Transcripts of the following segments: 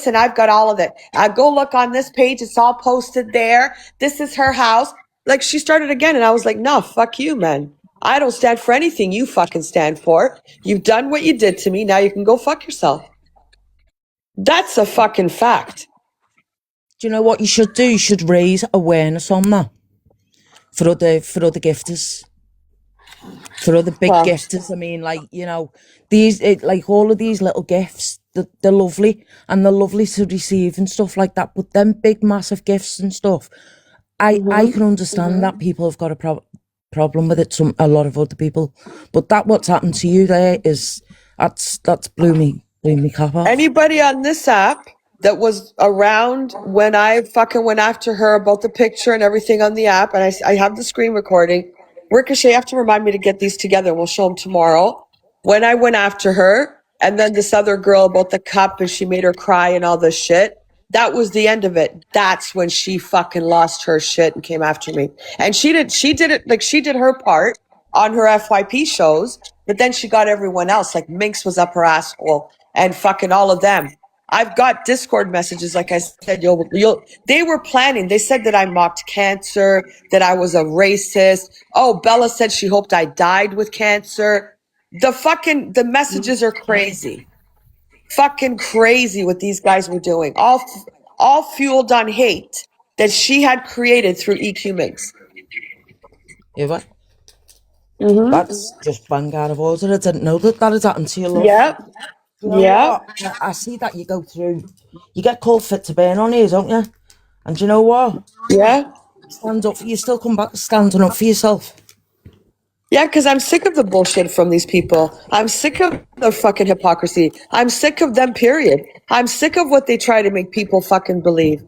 and I've got all of it. Go look on this page. It's all posted there. This is her house. Like, she started again, and I was like, no, fuck you, man. I don't stand for anything you fucking stand for. You've done what you did to me. Now you can go fuck yourself. That's a fucking fact. Do you know what you should do? You should raise awareness on that for other gifters, for other big Well, gifters. I mean, like, you know, like all of these little gifts, they're lovely, and they're lovely to receive and stuff like that. But them big, massive gifts and stuff, I can understand that people have got a problem with it. A lot of other people, but what's happened to you there is that's blew me cap off. Anybody on this app that was around when I fucking went after her about the picture and everything on the app, and I have the screen recording. Ricochet, you have to remind me to get these together. We'll show them tomorrow. When I went after her, and then this other girl about the cup, and she made her cry and all this shit. That was the end of it. That's when she fucking lost her shit and came after me. And she did it like she did her part on her FYP shows, but then she got everyone else. Like Minx was up her asshole and fucking all of them. I've got Discord messages, like I said, they were planning. They said that I mocked cancer, that I was a racist. Oh, Bella said she hoped I died with cancer. The messages are crazy. Fucking crazy what these guys were doing. All fueled on hate that she had created through EQ Minx. Yeah, what? That's just bang out of order. I didn't know that had happened to you, love. Yep. You know what? I see that you go through, you get called fit to burn on here, don't you? And you know what? Yeah. Stand up for you, still come back standing up for yourself. Yeah, because I'm sick of the bullshit from these people. I'm sick of the fucking hypocrisy. I'm sick of them, period. I'm sick of what they try to make people fucking believe.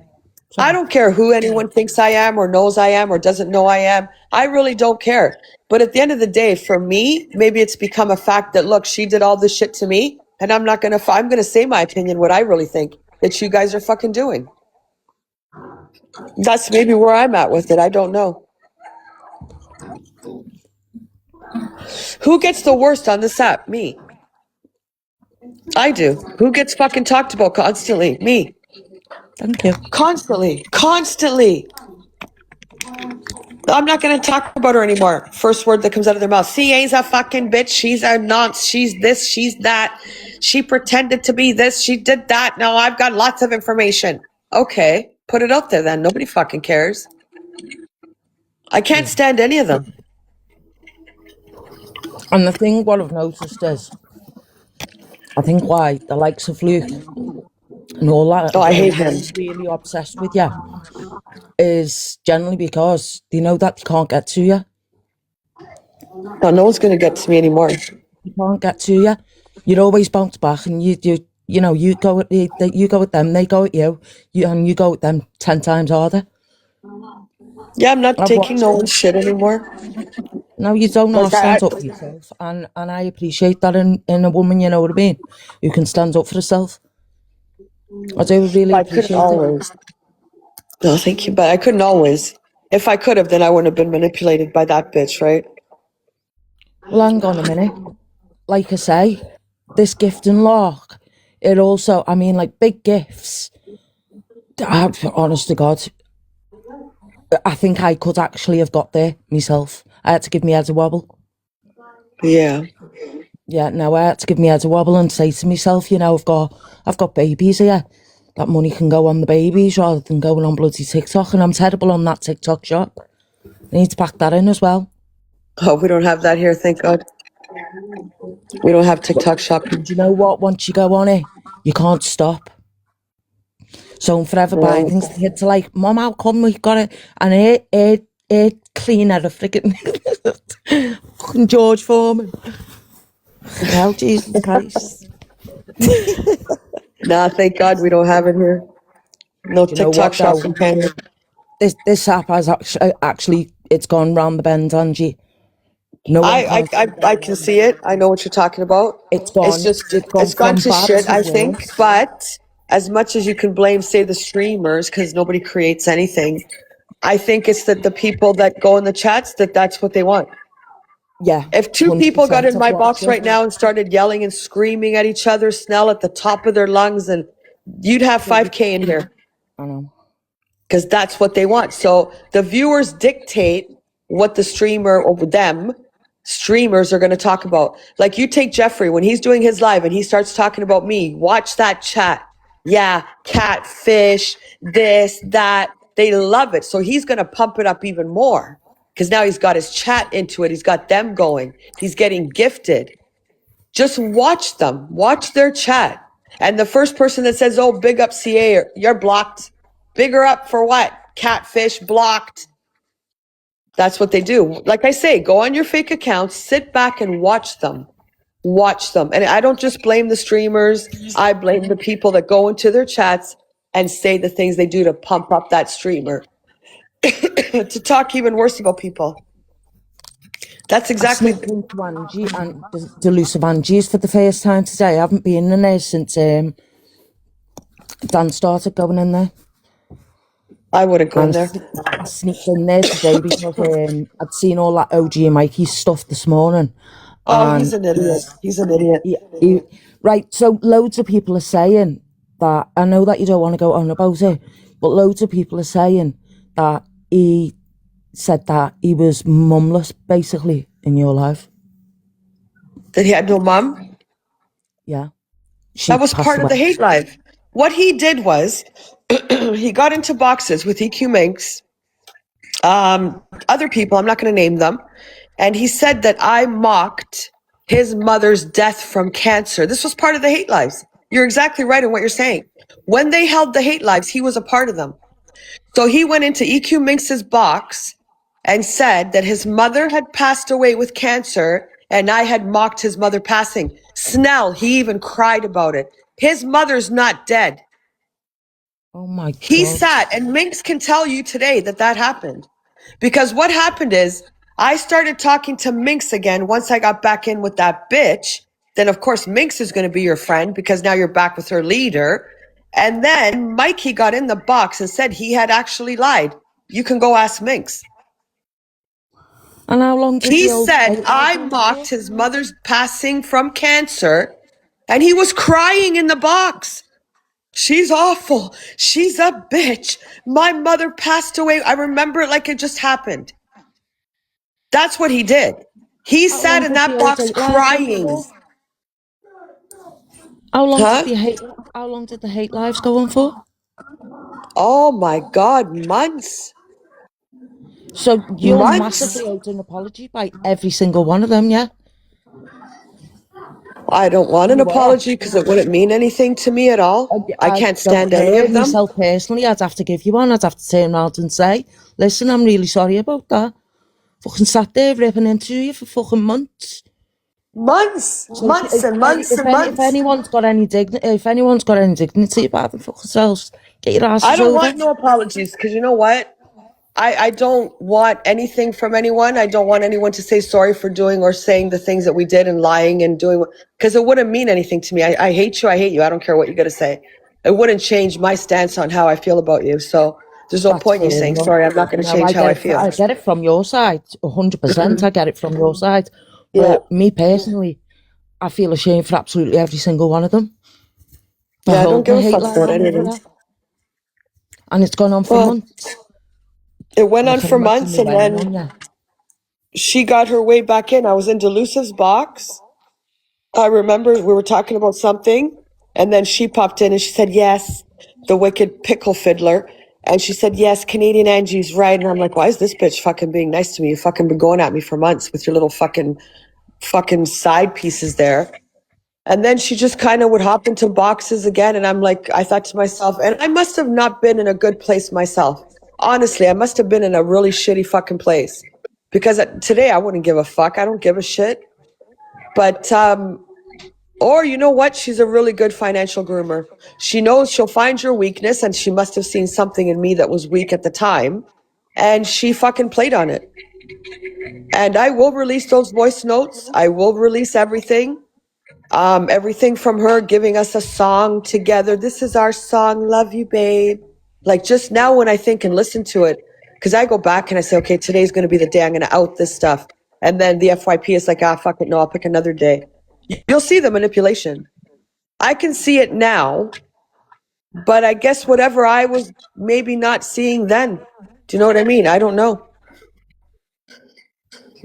I don't care who anyone thinks I am or knows I am or doesn't know I am. I really don't care. But at the end of the day, for me, maybe it's become a fact that, look, she did all this shit to me, and I'm going to say my opinion, what I really think that you guys are fucking doing. That's maybe where I'm at with it. I don't know. Who gets the worst on this app? Me. I do. Who gets fucking talked about constantly? Me. Thank you. Constantly. I'm not going to talk about her anymore. First word that comes out of their mouth. CA's a fucking bitch. She's a nonce. She's this. She's that. She pretended to be this. She did that. Now I've got lots of information. Okay. Put it out there then. Nobody fucking cares. I can't stand any of them. And the thing what I've noticed is, I think why the likes of Luke and all that I hate him. really obsessed with you is generally because they know that they can't get to you. No, no one's going to get to me anymore. You can't get to you. You're always bounce back, and you go at them, they go at you, and you go at them 10 times harder. Yeah, I'm not taking no one's shit anymore. No, you don't know how to stand up for yourself, and I appreciate that in a woman, you know what I mean, who can stand up for herself. I do really appreciate it. No, thank you, but I couldn't always. If I could have, then I wouldn't have been manipulated by that bitch, right? Well, hang on a minute. Like I say, this gift and lock, it also, I mean, like big gifts. Honest to God, I think I could actually have got there myself. I had to give me head a wobble. Yeah. Yeah, no, I had to give me head a wobble and say to myself, you know, I've got babies here. That money can go on the babies rather than going on bloody TikTok, and I'm terrible on that TikTok shop. I need to pack that in as well. Oh, we don't have that here, thank God. We don't have TikTok shop. Do you know what? Once you go on it, you can't stop. So I'm forever buying things. The kids are like, Mom, how come we got it? And it cleaner, a freaking fucking George Foreman. Hell, Jesus Christ. Nah, thank God we don't have it here. No TikTok shop in Canada. This app has actually it's gone round the bend, Angie. No, I can see it. I know what you're talking about. It's gone to shit, I think. But as much as you can blame, say, the streamers, because nobody creates anything, I think it's that the people that go in the chats, that's what they want. Yeah. If two people got in my box right now and started yelling and screaming at each other, Snell, at the top of their lungs, and you'd have 5K in here. I know. Because that's what they want. So the viewers dictate what the streamer or them streamers are going to talk about. Like you take Jeffrey when he's doing his live and he starts talking about me, watch that chat. Yeah, catfish, this, that. They love it. So he's going to pump it up even more because now he's got his chat into it. He's got them going. He's getting gifted. Just watch them. Watch their chat. And the first person that says, oh, big up CA, you're blocked. Bigger up for what? Catfish, blocked. That's what they do. Like I say, go on your fake accounts, sit back and watch them. Watch them. And I don't just blame the streamers. I blame the people that go into their chats and say the things they do to pump up that streamer. To talk even worse about people. That's exactly. I sneaked into Angie and the Delusive Angie's for the first time today. I haven't been in there since Dan started going in there. I wouldn't go in And there. I sneaked in there today because I'd seen all that OG and Mikey stuff this morning. Oh, he's an idiot. He's an idiot. Right, so loads of people are saying that, I know that you don't want to go on about it, but loads of people are saying that he said that he was mumless, basically, in your life. That he had no mum? Yeah. That was part of the hate live. What he did was he got into boxes with EQ Minx, other people, I'm not going to name them, and he said that I mocked his mother's death from cancer. This was part of the hate lives. You're exactly right in what you're saying. When they held the hate lives, he was a part of them. So he went into EQ Minx's box and said that his mother had passed away with cancer and I had mocked his mother passing. Snell, he even cried about it. His mother's not dead. Oh my God. He sat, and Minx can tell you today that that happened. Because what happened is I started talking to Minx again once I got back in with that bitch. Then, of course, Minx is going to be your friend because now you're back with her leader. And then Mikey got in the box and said he had actually lied. You can go ask Minx. And how long did He said I mocked his mother's passing from cancer, and he was crying in the box. She's awful. She's a bitch. My mother passed away. I remember it like it just happened. That's what he did. He sat in that box crying. How long did the hate lives go on for? Oh my God, months. So you're Months? massively owed an apology by every single one of them, yeah? I don't want an apology because it wouldn't mean anything to me at all. I can't stand any of them. Myself personally, I'd have to give you one. I'd have to turn around and say, listen, I'm really sorry about that. Fucking sat there ripping into you for fucking months. Months and months and months. If anyone's got any dignity about them fucking selves, get your asses over. I don't want no apologies because you know what? I don't want anything from anyone. I don't want anyone to say sorry for doing or saying the things that we did and lying and doing, because it wouldn't mean anything to me. I hate you. I hate you. I don't care what you got to say. It wouldn't change my stance on how I feel about you. So there's no point in you saying sorry. I'm not going to change how I feel. I get it from your side, 100%. I get it from your side. But me personally, I feel ashamed for absolutely every single one of them. Yeah, I don't give a fuck about any of them. And it's gone on for months. It went on for months, and then she got her way back in. I was in Delusive's box. I remember we were talking about something, and then she popped in and she said, yes, the wicked pickle fiddler. And she said, yes, Canadian Angie's right. And I'm like, why is this bitch fucking being nice to me? You fucking been going at me for months with your little fucking side pieces there. And then she just kind of would hop into boxes again. And I'm like, I thought to myself, and I must have not been in a good place myself. Honestly, I must have been in a really shitty fucking place because today I wouldn't give a fuck. I don't give a shit. But, or you know what? She's a really good financial groomer. She knows she'll find your weakness, and she must have seen something in me that was weak at the time. And she fucking played on it. And I will release those voice notes. I will release everything. Everything from her giving us a song together. This is our song. Love you, babe. Like just now when I think and listen to it, because I go back and I say, okay, today's going to be the day I'm going to out this stuff. And then the FYP is like, fuck it. No, I'll pick another day. You'll see the manipulation. I can see it now But I guess whatever I was maybe not seeing then. Do you know what I mean? I don't know.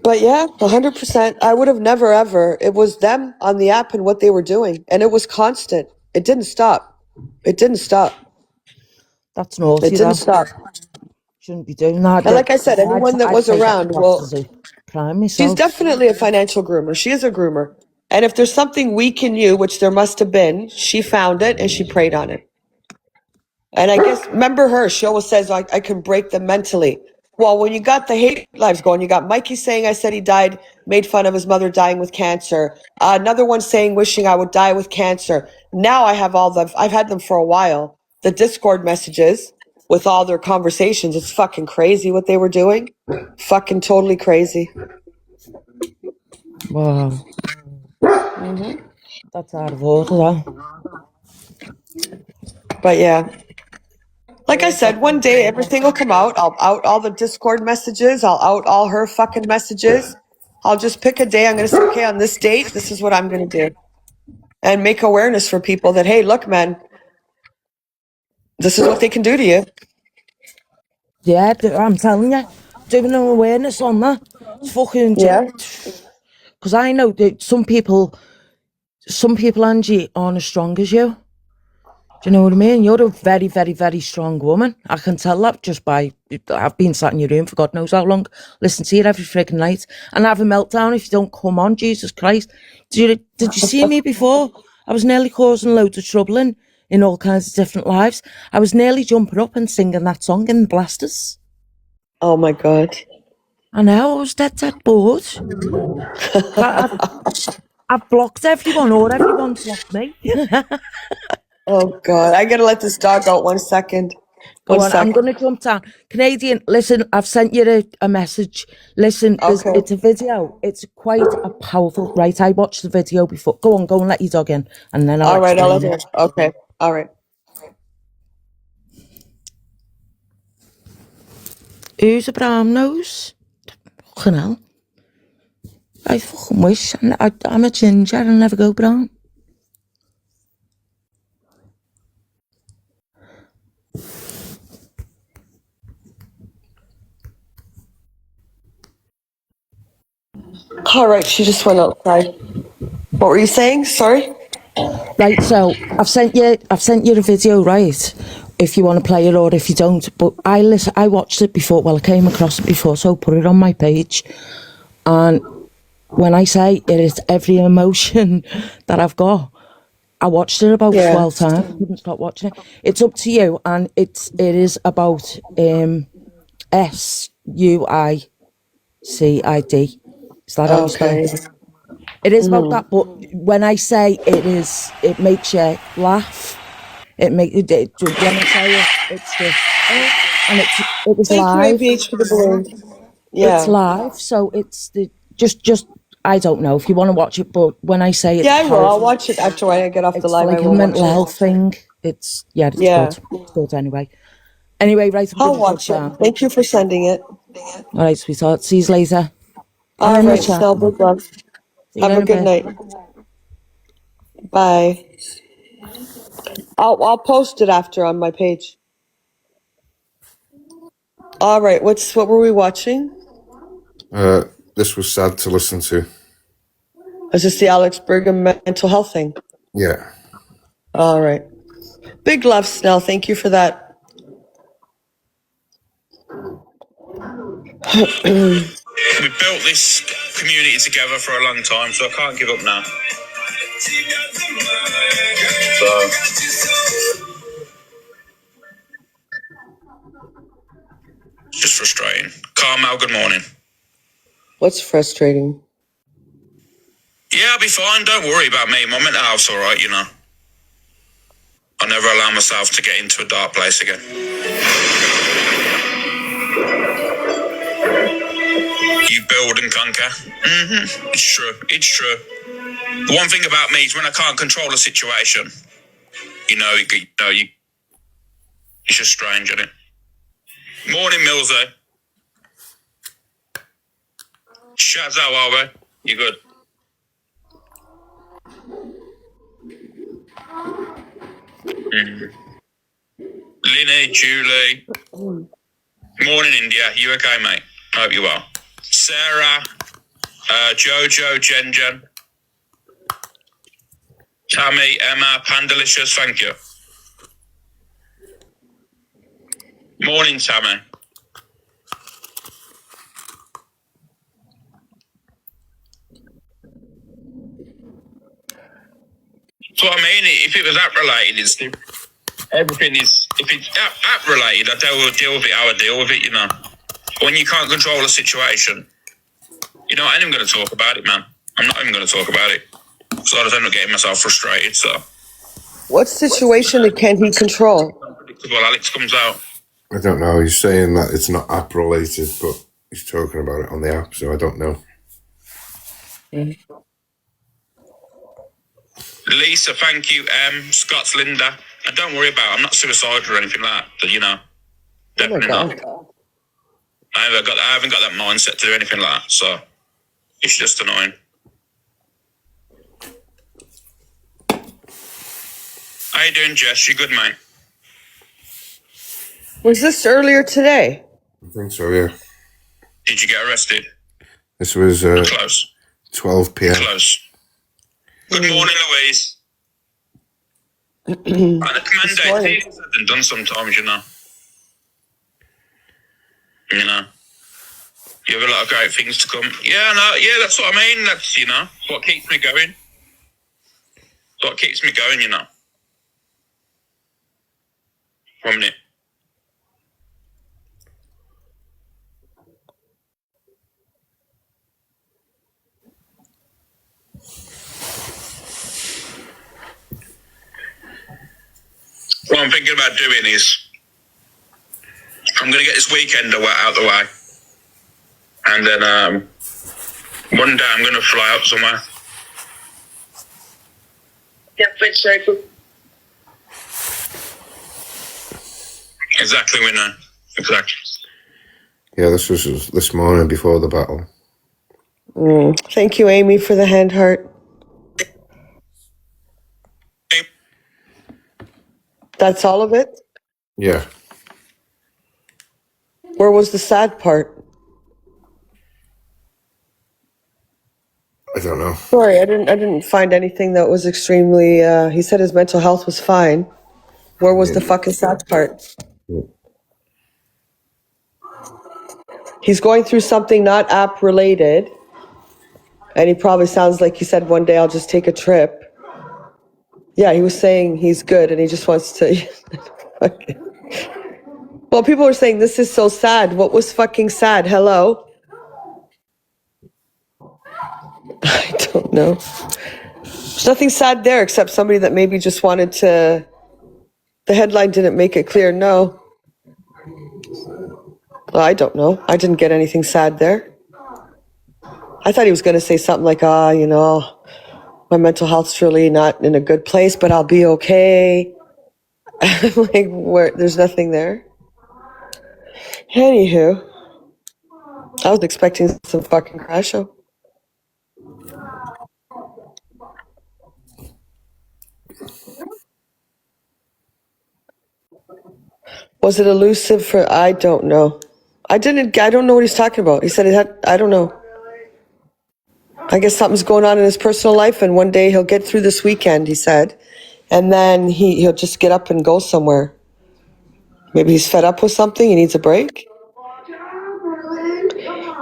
But yeah, 100%. I would have never ever. It was them on the app and what they were doing. And it was constant. It didn't stop. It didn't stop. That's It naughty, didn't though. stop. Shouldn't be doing that. And like I said, anyone that I'd was take that around, class as well, a crime she's myself. definitely a financial groomer. She is a groomer. And if there's something weak in you, which there must have been, she found it and she preyed on it. And I guess, remember her, she always says, I can break them mentally. Well, when you got the hate lives going, you got Mikey saying I said he died, made fun of his mother dying with cancer. Another one saying wishing I would die with cancer. Now I have I've had them for a while. The Discord messages with all their conversations. It's fucking crazy what they were doing. Fucking totally crazy. Wow. That's out of order, though. But yeah. Like I said, one day everything will come out. I'll out all the Discord messages. I'll out all her fucking messages. I'll just pick a day. I'm going to say, okay, on this date, this is what I'm going to do. And make awareness for people that, hey, look, man, this is what they can do to you. Yeah, I'm telling you. Doing an awareness on that. It's fucking... Yeah. Because I know that some people, Angie, aren't as strong as you. Do you know what I mean? You're a very, very, very strong woman. I can tell that just by... I've been sat in your room for God knows how long. Listen to you every freaking night. And have a meltdown if you don't come on, Jesus Christ. Did you see me before? I was nearly causing loads of trouble in all kinds of different lives. I was nearly jumping up and singing that song in the Blasters. Oh, my God. I know, I was dead bored. I've blocked everyone, or everyone's blocked me. Oh, God. I got to let this dog out 1 second. Go on, I'm going to jump down. Canadian, listen, I've sent you a message. Listen, Okay. it's a video. It's quite a powerful... Right, I watched the video before. Go and let your dog in, and then I'll All right, I'll let explain her. Okay. All right. Who's a brown nose? Fucking hell. I fucking wish. I'm a ginger and never go brown. All right, she just went outside. What were you saying? Sorry? Right, so I've sent you a video, right? If you want to play it or if you don't. But I watched it before. Well, I came across it before, so I put it on my page. And when I say it is every emotion that I've got, I watched it about 12 times. Couldn't stop watching it. It's up to you, and it is about SUICID. Is that how you spell it? It is about that, but when I say it makes you laugh. When I say it's just, and it was Thank live. you, ABH, for the balloon. Yeah. It's live, so it's just. I don't know if you want to watch it, but when I say it's Yeah, I will. I'll powerful, watch it after I get off the it's live. like I a will watch mental it. health thing. It's Yeah. good. It's good anyway. Anyway, right, I'm I'll gonna watch jump it. down. Thank you for sending it. All right, sweetheart. See you later. I'm All in the right, chat. Snell, big love. See you Have in a a good bit. night. Bye. I'll post it after on my page. All right, what were we watching? This was sad to listen to. Is this the Alex Brigham mental health thing? Yeah. All right. Big love, Snell. Thank you for that. We've built this community together for a long time, so I can't give up now. So, it's just frustrating. Carmel, good morning. What's frustrating? Yeah, I'll be fine. Don't worry about me. My mental health's all right, you know. I'll never allow myself to get into a dark place again. You build and conquer. It's true. It's true. The one thing about me is when I can't control a situation, it's just strange, isn't it? Morning, Millsy. Shaz, how are we? You good? Linny, Julie. Morning, India. You okay, mate? I hope you are. Sarah, Jojo, Jen, Tammy, Emma, Pandalicious, thank you. Morning, Tammy. So I mean, if it was app related, it's everything is. If it's app related, I deal with it how I deal with it. You know, when you can't control a situation, you know, I ain't even going to talk about it, man. I'm not even going to talk about it, so I just end up getting myself frustrated. So, What situation can he control? unpredictable. Alex comes out. I don't know. He's saying that it's not app related, but he's talking about it on the app, so I don't know. Lisa, thank you. Scott's Linda. And don't worry about it. I'm not suicidal or anything like that. You know, Oh my definitely not. God. I haven't got that mindset to do anything like that. So it's just annoying. How you doing, Jess? You good, mate? Was this earlier today? I think so, yeah. Did you get arrested? This was Close. 12 p.m. Close. Good morning, Louise. And a commando, morning. it's easier said than done sometimes, you know. You know. You have a lot of great things to come. Yeah, no, yeah, that's what I mean. That's, you know, what keeps me going. What keeps me going, you know. 1 minute. What I'm thinking about doing is I'm going to get this weekend out the way. And then one day I'm going to fly out somewhere. Yeah, please, Jacob. Exactly, we know. Exactly. Yeah, this was this morning before the battle. Thank you, Amy, for the hand heart. That's all of it? Yeah. Where was the sad part? I don't know. Sorry, I didn't find anything that was extremely he said his mental health was fine. Where was the fucking sad part? He's going through something not app related. And he probably sounds like he said one day I'll just take a trip. Yeah, he was saying he's good and he just wants to Well, people were saying this is so sad. What was fucking sad? Hello? I don't know. There's nothing sad there except somebody that maybe just wanted to. The headline didn't make it clear. No. Well, I don't know. I didn't get anything sad there. I thought he was going to say something like, you know, my mental health's really not in a good place, but I'll be okay. Like, where? There's nothing there. Anywho, I was expecting some fucking crash show. Was it elusive for? I don't know. I don't know what he's talking about. He said it had. I don't know. I guess something's going on in his personal life, and one day he'll get through this weekend. He said, and then he'll just get up and go somewhere. Maybe he's fed up with something. He needs a break.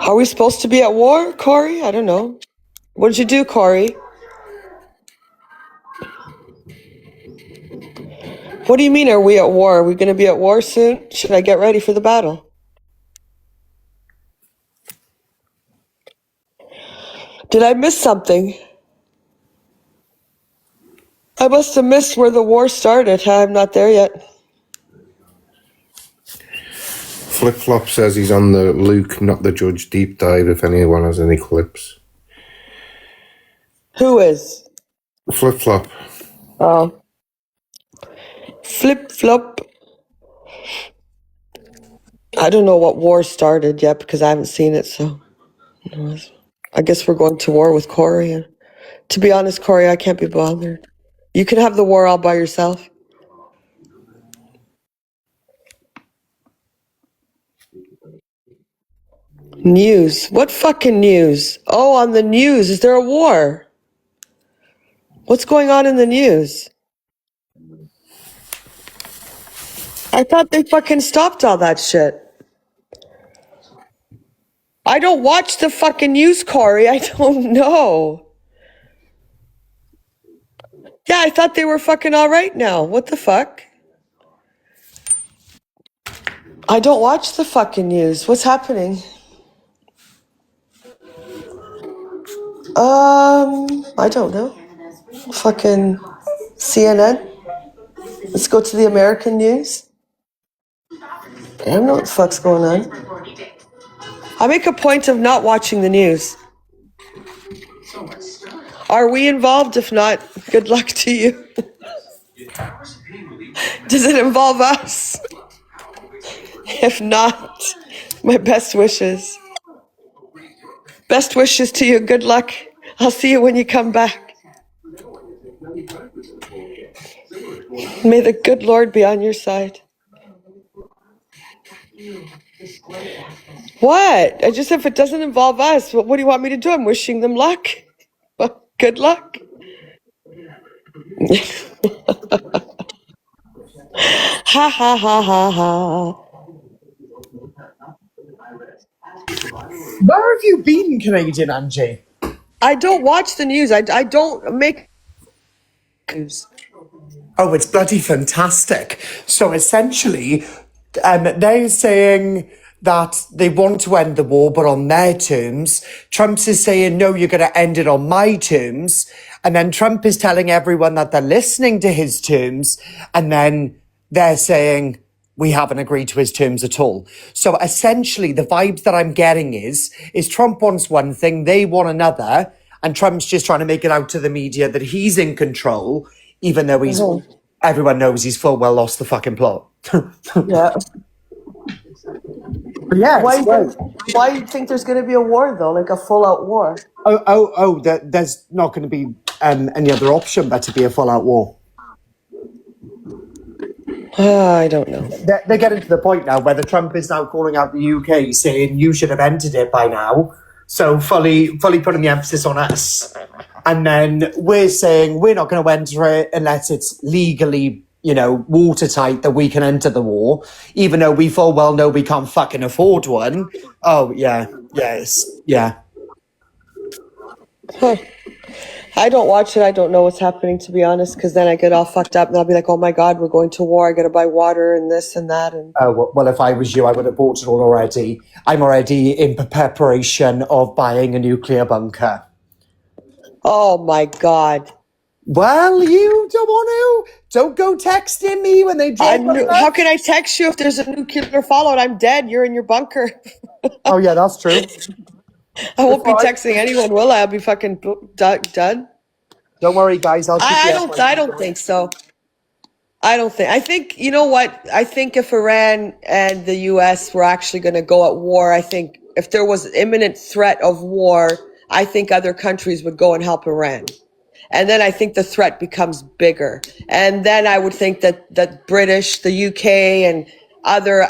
Are we supposed to be at war, Corey? I don't know. What did you do, Corey? What do you mean, are we at war? Are we going to be at war soon? Should I get ready for the battle? Did I miss something? I must have missed where the war started. I'm not there yet. Flip Flop says he's on the Luke, not the Judge deep dive if anyone has any clips. Who is? Flip Flop. Oh. Flip flop. I don't know what war started yet because I haven't seen it, so I guess we're going to war with Corey. And to be honest, Corey, I can't be bothered. You can have the war all by yourself. News. What fucking news? Oh, on the news. Is there a war? What's going on in the news? I thought they fucking stopped all that shit. I don't watch the fucking news, Corey. I don't know. Yeah, I thought they were fucking all right now. What the fuck? I don't watch the fucking news. What's happening? I don't know. Fucking CNN. Let's go to the American news. I don't know what the fuck's going on. I make a point of not watching the news. Are we involved? If not, good luck to you. Does it involve us? If not, my best wishes. Best wishes to you. Good luck. I'll see you when you come back. May the good Lord be on your side. What? I just, if it doesn't involve us, what do you want me to do? I'm wishing them luck. Well, good luck. Ha ha ha ha ha. Where have you been, Canadian Angie? I don't watch the news. I don't make news. Oh, it's bloody fantastic. So essentially, they're saying that they want to end the war, but on their terms. Trump's is saying, no, you're going to end it on my terms. And then Trump is telling everyone that they're listening to his terms. And then they're saying, we haven't agreed to his terms at all. So essentially, the vibes that I'm getting is Trump wants one thing, they want another. And Trump's just trying to make it out to the media that he's in control, even though everyone knows he's full well lost the fucking plot. Yeah. Yeah. Why do you think there's going to be a war, though? Like a full-out war? There's not going to be any other option but to be a full-out war. I don't know. They're getting to the point now where Trump is now calling out the UK, saying you should have entered it by now. So fully putting the emphasis on us. And then we're saying we're not going to enter it unless it's legally, watertight that we can enter the war, even though we full well know we can't fucking afford one. Oh, yeah. Yes. Yeah. Huh. I don't watch it. I don't know what's happening, to be honest, because then I get all fucked up and I'll be like, oh my God, we're going to war. I got to buy water and this and that. And well, if I was you, I would have bought it all already. I'm already in preparation of buying a nuclear bunker. Oh my God. Well, you don't want to. Don't go texting me when they drop. How can I text you if there's a nuclear fallout? I'm dead. You're in your bunker. Oh, yeah, that's true. I won't be texting anyone, will I? I'll be fucking done. Don't worry, guys. I don't think so. I think, you know what? I think if Iran and the US were actually going to go at war, I think if there was imminent threat of war, I think other countries would go and help Iran. And then I think the threat becomes bigger. And then I would think that British, the UK, and other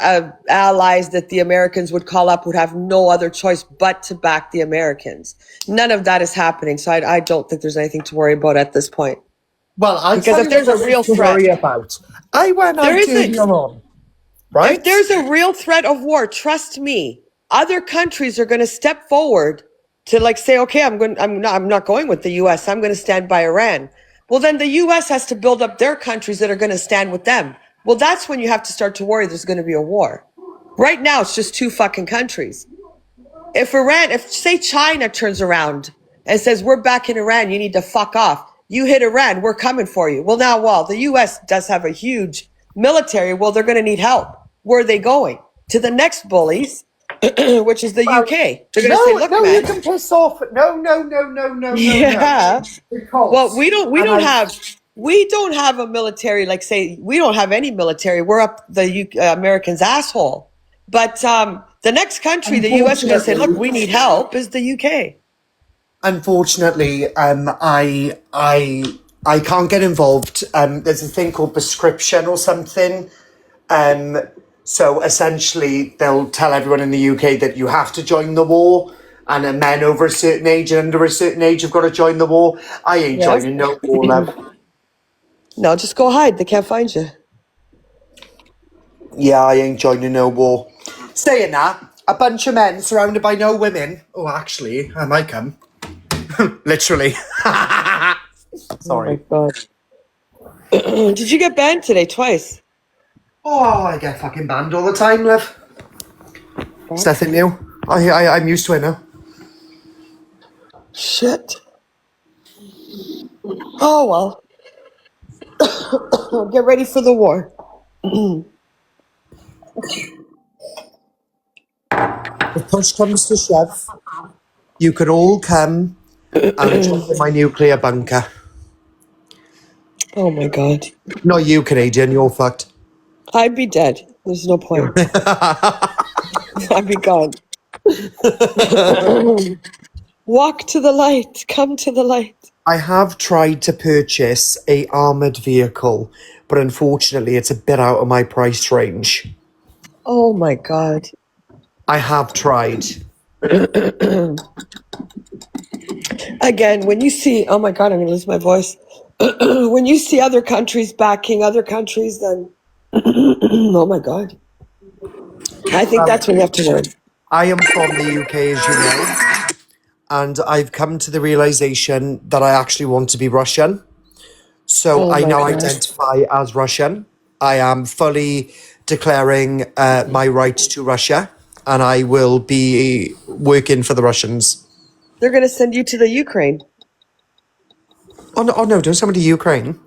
allies that the Americans would call up would have no other choice but to back the Americans. None of that is happening. So I don't think there's anything to worry about at this point. Well, because if there's a real threat, I went out earlier on, right? If there's a real threat of war, trust me, other countries are going to step forward to say, okay, I'm not going with the U.S. I'm going to stand by Iran. Well, then the U.S. has to build up their countries that are going to stand with them. Well, that's when you have to start to worry there's going to be a war. Right now, it's just two fucking countries. If say China turns around and says, we're back in Iran, you need to fuck off. You hit Iran, we're coming for you. Well, the U.S. does have a huge military. Well, they're going to need help. Where are they going? To the next bullies, which is the UK. They're going to say, look, man. You can piss off. No. Yeah. Because well, we don't have a military, we don't have any military. We're up the Americans' asshole. But the next country the U.S. is going to say, look, we need help is the UK. Unfortunately, I can't get involved. There's a thing called prescription or something. So essentially, they'll tell everyone in the UK that you have to join the war, and then men over a certain age and under a certain age have got to join the war. I ain't Yes. joining no war, love. No, just go hide. They can't find you. Yeah, I ain't joining no war. Saying that, a bunch of men surrounded by no women. Oh, actually, I might come. Literally. Sorry. Oh my God. Did you get banned today twice? Oh, I get fucking banned all the time, love. It's nothing new. I'm used to it now. Shit. Oh well. Get ready for the war. If push comes to shove, you could all come and join my nuclear bunker. Oh my God. Not you, Canadian, you're fucked. I'd be dead. There's no point. I'd be gone. Walk to the light. Come to the light. I have tried to purchase a armoured vehicle, but unfortunately it's a bit out of my price range. Oh my God. I have tried. Again, when you see, oh my God, I'm going to lose my voice. When you see other countries backing other countries, then, oh my God. I think that's when you have to learn. I am from the UK, as you know, and I've come to the realisation that I actually want to be Russian. So Oh I my now God. identify as Russian. I am fully declaring my rights to Russia, and I will be working for the Russians. They're going to send you to the Ukraine. Oh no, don't send me to Ukraine.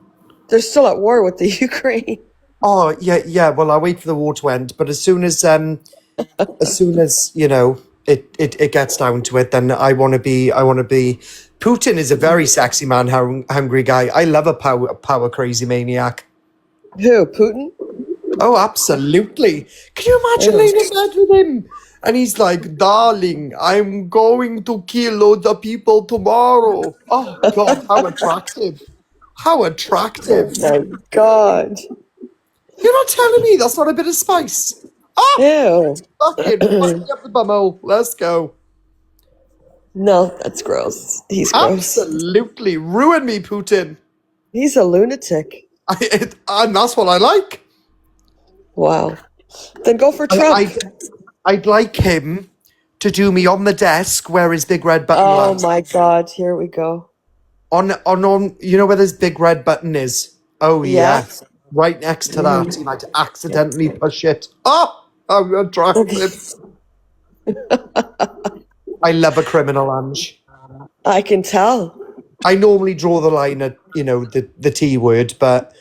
They're still at war with the Ukraine. Oh yeah. Well, I'll wait for the war to end. But as soon as you know it gets down to it, then I want to be. Putin is a very sexy man, hungry guy. I love a power crazy maniac. Who? Putin? Oh, absolutely. Can you imagine laying in bed with him? And he's like, darling, I'm going to kill loads of people tomorrow. Oh, God, how attractive. How attractive. Oh my God. You're not telling me that's not a bit of spice. Ah, Ew. fucking fuck me up the bumhole. Let's go. No, that's gross. He's gross. Absolutely. Ruin me, Putin. He's a lunatic. And that's what I like. Wow. Then go for Trump. I'd like him to do me on the desk where his big red button Oh lands. my God. Here we go. On, you know where this big red button is? Oh, Yeah. yeah. Right next to that. He might accidentally push it. Oh, I'm attractive. I love a criminal, Ange. I can tell. I normally draw the line at, the T word, but,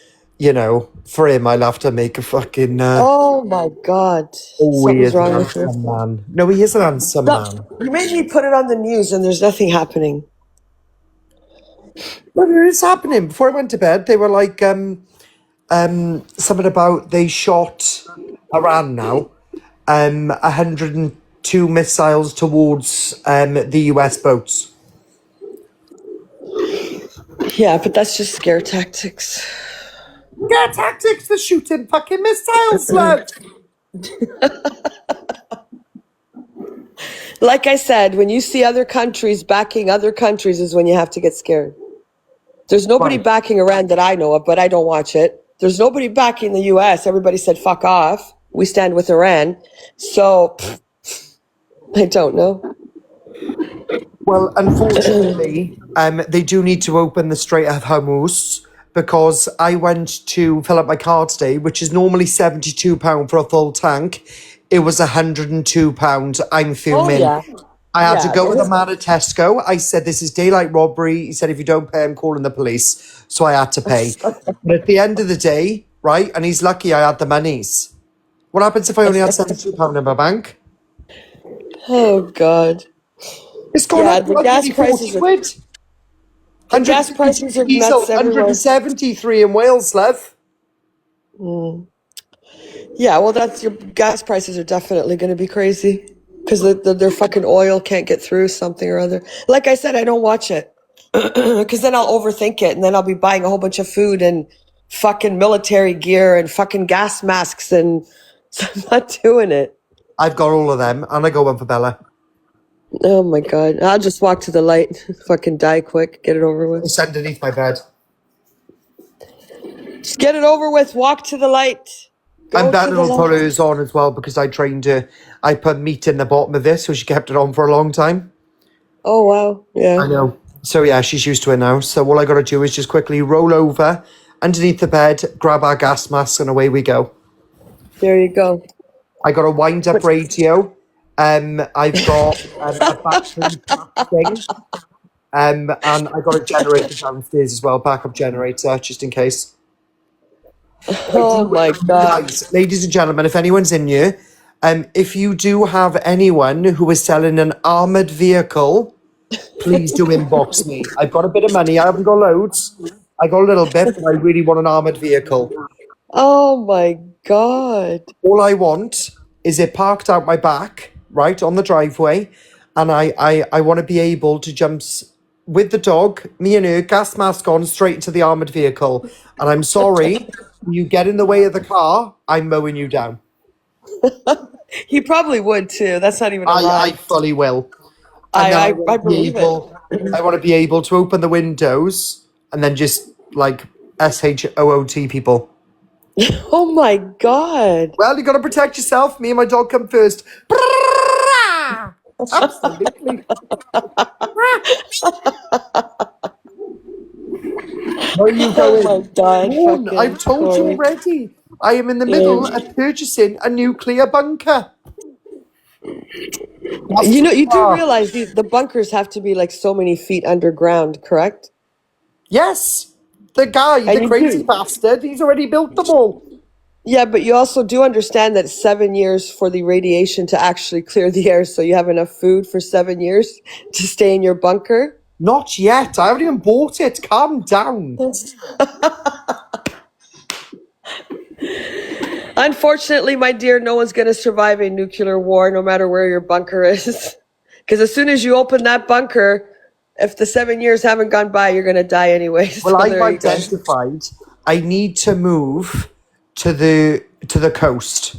for him, I'll have to make a fucking... Oh my God. he Something's is an wrong with you. handsome man. No, he is an handsome man. You made me put it on the news and there's nothing happening. But it is happening. Before I went to bed, they were like, something about they shot Iran now, 102 missiles towards the US boats. Yeah, but that's just scare tactics. Yeah, tactics for shooting fucking missiles, lad. Like I said, when you see other countries backing other countries is when you have to get scared. There's nobody Right. backing Iran that I know of, but I don't watch it. There's nobody backing the US. Everybody said, fuck off. We stand with Iran. So, I don't know. Well, unfortunately, they do need to open the Strait of Hormuz because I went to fill up my car today, which is normally £72 for a full tank. It was £102. I'm fuming. yeah. I had to Yeah, go with it a man at Tesco. I said, this is daylight robbery. He said, if you don't pay, I'm calling the police. So I had to pay. But at the end of the day, right, and he's lucky I had the monies. What happens if I only had £72 in my bank? Oh, God. It's gone Yeah, up the like gas 40 prices are- quid. The gas prices are Diesel, nuts everywhere. 173 in Wales, Lev. Yeah, well, your gas prices are definitely going to be crazy because their fucking oil can't get through something or other. Like I said, I don't watch it because then I'll overthink it and then I'll be buying a whole bunch of food and fucking military gear and fucking gas masks and I'm not doing it. I've got all of them, and I got one for Bella. Oh my god. I'll just walk to the light. Fucking die quick. Get it over with. It's underneath my bed. Just get it over with. Walk to the light. Go And to Bella the will put light. hers on as well because I trained her. I put meat in the bottom of this, so she kept it on for a long time. Oh wow. Yeah. I know. So yeah, she's used to it now. So all I got to do is just quickly roll over underneath the bed, grab our gas mask, and away we go. There you go. I got a wind-up radio. I've got a battery pack thing. And I got a generator downstairs as well, backup generator, just in case. Oh my god. Guys, ladies and gentlemen, if anyone's in here, if you do have anyone who is selling an armoured vehicle, please do inbox me. I've got a bit of money. I haven't got loads. I got a little bit, but I really want an armoured vehicle. Oh my god. All I want is it parked out my back, right, on the driveway, and I want to be able to jump with the dog, me and her, gas mask on, straight into the armoured vehicle. And I'm sorry, you get in the way of the car, I'm mowing you down. He probably would too. That's not even a I lie. fully will. And then I wanna be believe it. I want to be able to open the windows and then just like SHOOT people. Oh my god. Well, you got to protect yourself. Me and my dog come first. Absolutely. Where are you Oh going? my god. Dawn, Fucking I've told you Corey. already. I am in the middle of purchasing a nuclear bunker. You know, you do realize the bunkers have to be like so many feet underground, correct? Yes. The guy, And the you crazy do. bastard, he's already built them all. Yeah, but you also do understand that 7 years for the radiation to actually clear the air, so you have enough food for 7 years to stay in your bunker? Not yet. I haven't even bought it. Calm down. Unfortunately, my dear, no one's going to survive a nuclear war, no matter where your bunker is. Because as soon as you open that bunker, if the 7 years haven't gone by, you're going to die anyway. So Well, I've there you go. identified I need to move to the coast.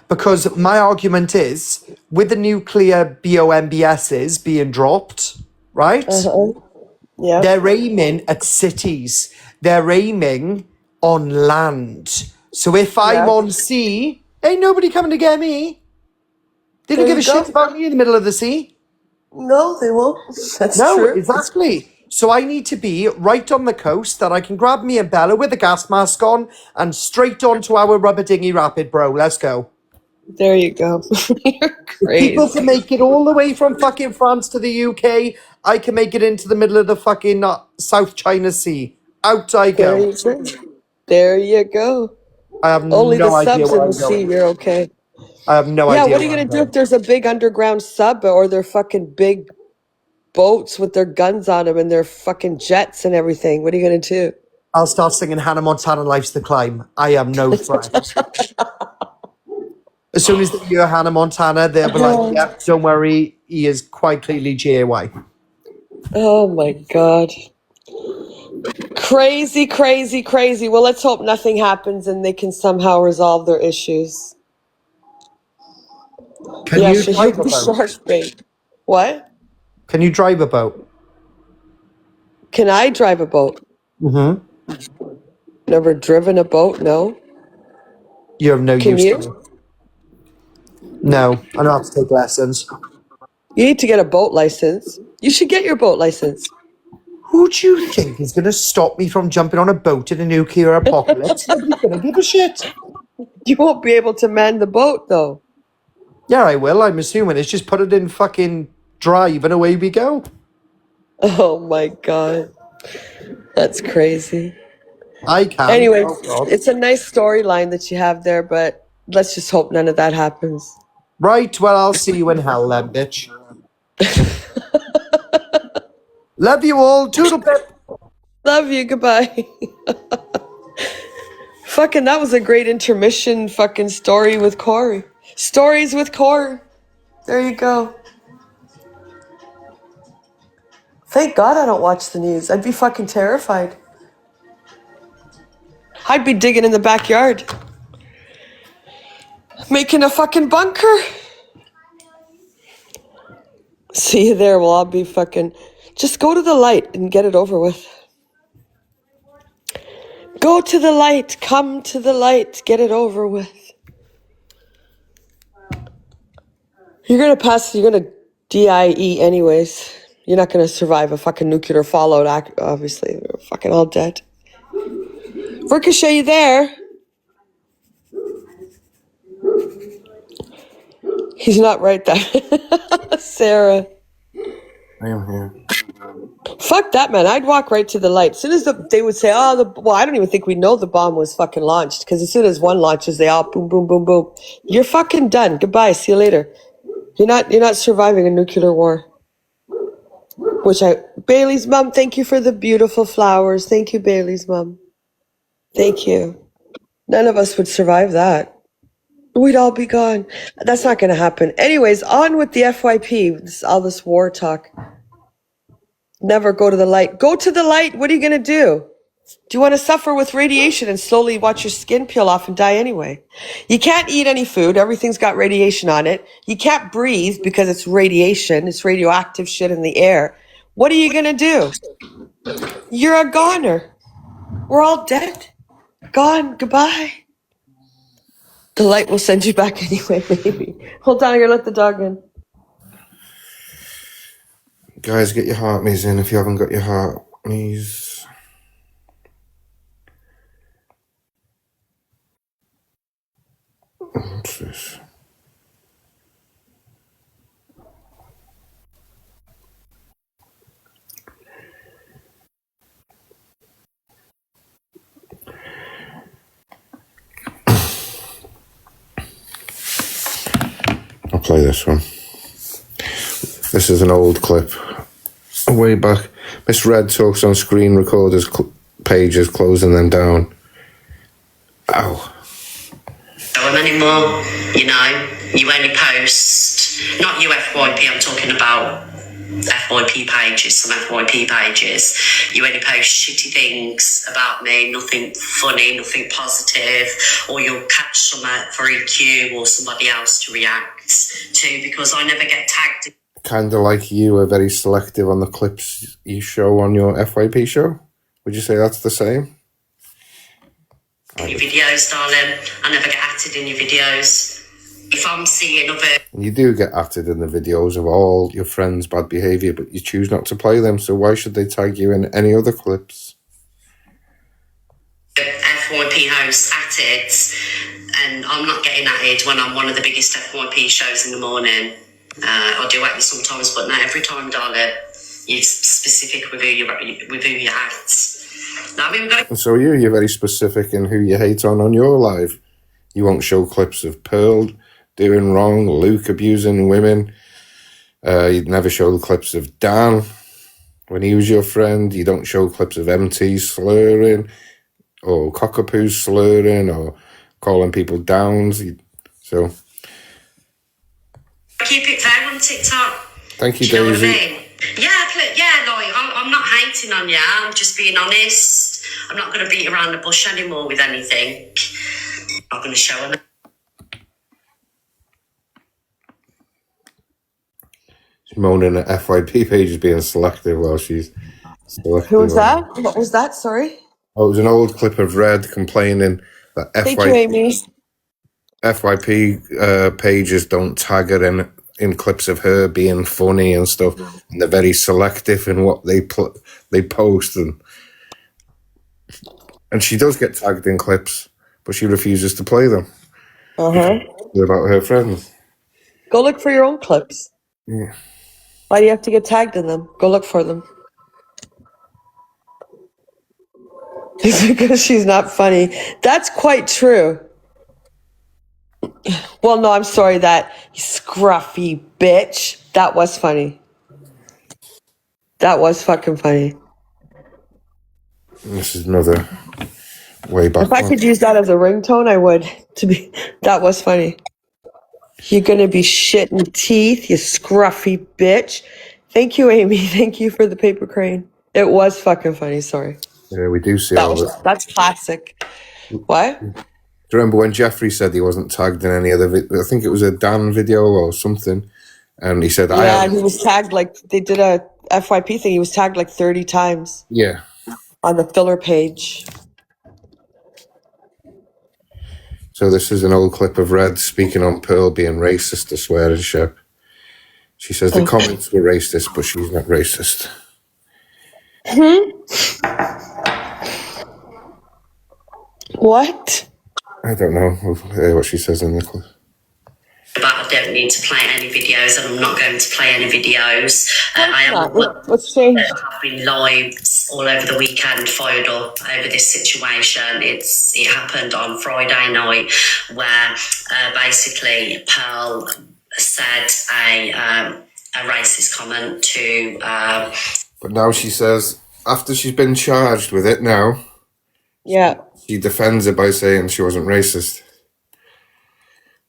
Because my argument is, with the nuclear BOMBSs being dropped, right? Yeah. They're aiming at cities. They're aiming on land. So if I'm Yeah. on sea, ain't nobody coming to get me. They don't There give a you go. shit about me in the middle of the sea. No, they won't. That's No, true. exactly. So I need to be right on the coast that I can grab me and Bella with a gas mask on and straight onto our rubber dinghy rapid, bro. Let's go. There you go. You're People crazy. can make it all the way from fucking France to the UK. I can make it into the middle of the fucking South China Sea. Out I There go. you go. There you go. I have Only no the idea subs where in I'm the sea, going. you're okay. I have no Yeah, idea what are you where gonna I'm do going. if there's a big underground sub or they're fucking big boats with their guns on them and their fucking jets and everything? What are you gonna do? I'll start singing Hannah Montana Life's the Climb. I am no threat. As soon as they hear Hannah Montana, they'll be like, yeah, don't worry, he is quite clearly JY. Oh my god. Crazy, crazy, crazy. Well, let's hope nothing happens and they can somehow resolve their issues. Can Yeah, you sure, drive you'll a be boat? shark bait. What? Can you drive a boat? Can I drive a boat? Mm-hmm. Never driven a boat, no. You have no Can use you? to it. No, I don't have to take lessons. You need to get a boat license. You should get your boat license. Who do you think is going to stop me from jumping on a boat in a nuclear apocalypse? Nobody's going to give a shit. You won't be able to man the boat, though. Yeah, I will. I'm assuming it's just put it in fucking drive and away we go. Oh my god. That's crazy. I can. Anyway, Oh, God. it's a nice storyline that you have there, but let's just hope none of that happens. Right, well, I'll see you in hell then, bitch. Love you all. Toodle pip. Love you. Goodbye. Fucking, that was a great intermission fucking story with Corey. Stories with Corey. There you go. Thank God I don't watch the news. I'd be fucking terrified. I'd be digging in the backyard. Making a fucking bunker. See you there. We'll all be fucking. Just go to the light and get it over with. Go to the light. Come to the light. Get it over with. You're gonna pass. You're gonna DIE anyways. You're not gonna survive a fucking nuclear fallout. Obviously, we're fucking all dead. Ricochet, you there? He's not right there. Sarah. I am here. Fuck that, man. I'd walk right to the light. As soon as they would say, well, I don't even think we know the bomb was fucking launched. Because as soon as one launches, they all boom, boom, boom, boom. You're fucking done. Goodbye. See you later. You're not surviving a nuclear war. Bailey's mom, thank you for the beautiful flowers. Thank you, Bailey's mom. Thank you. None of us would survive that. We'd all be gone. That's not going to happen. Anyways, on with the FYP. All this war talk. Never go to the light. Go to the light. What are you going to do? Do you want to suffer with radiation and slowly watch your skin peel off and die anyway? You can't eat any food. Everything's got radiation on it. You can't breathe because it's radiation. It's radioactive shit in the air. What are you going to do? You're a goner. We're all dead. Gone. Goodbye. The light will send you back anyway, maybe. Hold on, I'm going to let the dog in. Guys, get your heart maze in if you haven't got your heart maze. What's this? I'll play this one. This is an old clip. Way back. Miss Red talks on screen recorders pages, closing them down. Ow. Them anymore, you know, you only post, not you FYP, I'm talking about FYP pages, some FYP pages, you only post shitty things about me, nothing funny, nothing positive, or you'll catch some for EQ or somebody else to react to, because I never get tagged. Kind of like you are very selective on the clips you show on your FYP show? Would you say that's the same? In your videos, darling, I never get atted in your videos. If I'm seeing other... You do get atted in the videos of all your friends' bad behaviour, but you choose not to play them, so why should they tag you in any other clips? FYP hosts atted, and I'm not getting atted when I'm one of the biggest FYP shows in the morning. I do at sometimes, but not every time, darling. You're specific with who you at. No, I mean, And so you're very specific in who you hate on your live. You won't show clips of Pearl doing wrong, Luke abusing women. You'd never show the clips of Dan when he was your friend. You don't show clips of MT slurring or Cockapoo slurring or calling people downs. So keep it fair on TikTok. Thank you, Do you know Daisy. what I mean? Yeah, like, I'm not hating on you. I'm just being honest. I'm not going to beat around the bush anymore with anything. I'm not going to show them. She's moaning at FYP pages being selective while she's selective. Who was that? What was that? Sorry. Oh, it was an old clip of Red complaining that Thank you, Amy. FYP pages don't tag her in clips of her being funny and stuff, and they're very selective in what they post, and she does get tagged in clips, but she refuses to play them. They're about her friends. Go look for your own clips. Yeah. Why do you have to get tagged in them? Go look for them. It's because she's not funny. That's quite true. Well, no, I'm sorry, that scruffy bitch. That was funny. That was fucking funny. This is another way back. If I could use that as a ringtone, I would. That was funny. You're gonna be shitting teeth, you scruffy bitch. Thank you, Amy. Thank you for the paper crane. It was fucking funny. Sorry. Yeah, we do see all this. That's classic. What? Do you remember when Jeffrey said he wasn't tagged in any other video? I think it was a Dan video or something. And he said, I Yeah, have. he was tagged like they did a FYP thing. He was tagged like 30 times Yeah. on the filler page. So this is an old clip of Red speaking on Pearl being racist to swearing ship. She says the comments were racist, but she's not racist. What? I don't know. We'll hear what she says in the clip. But I don't need to play any videos, and I'm not going to play any videos. I am What's changed? have been lives all over the weekend fired up over this situation. It happened on Friday night, where basically Pearl said a racist comment to. But now she says, after she's been charged with it now, Yeah. she defends it by saying she wasn't racist.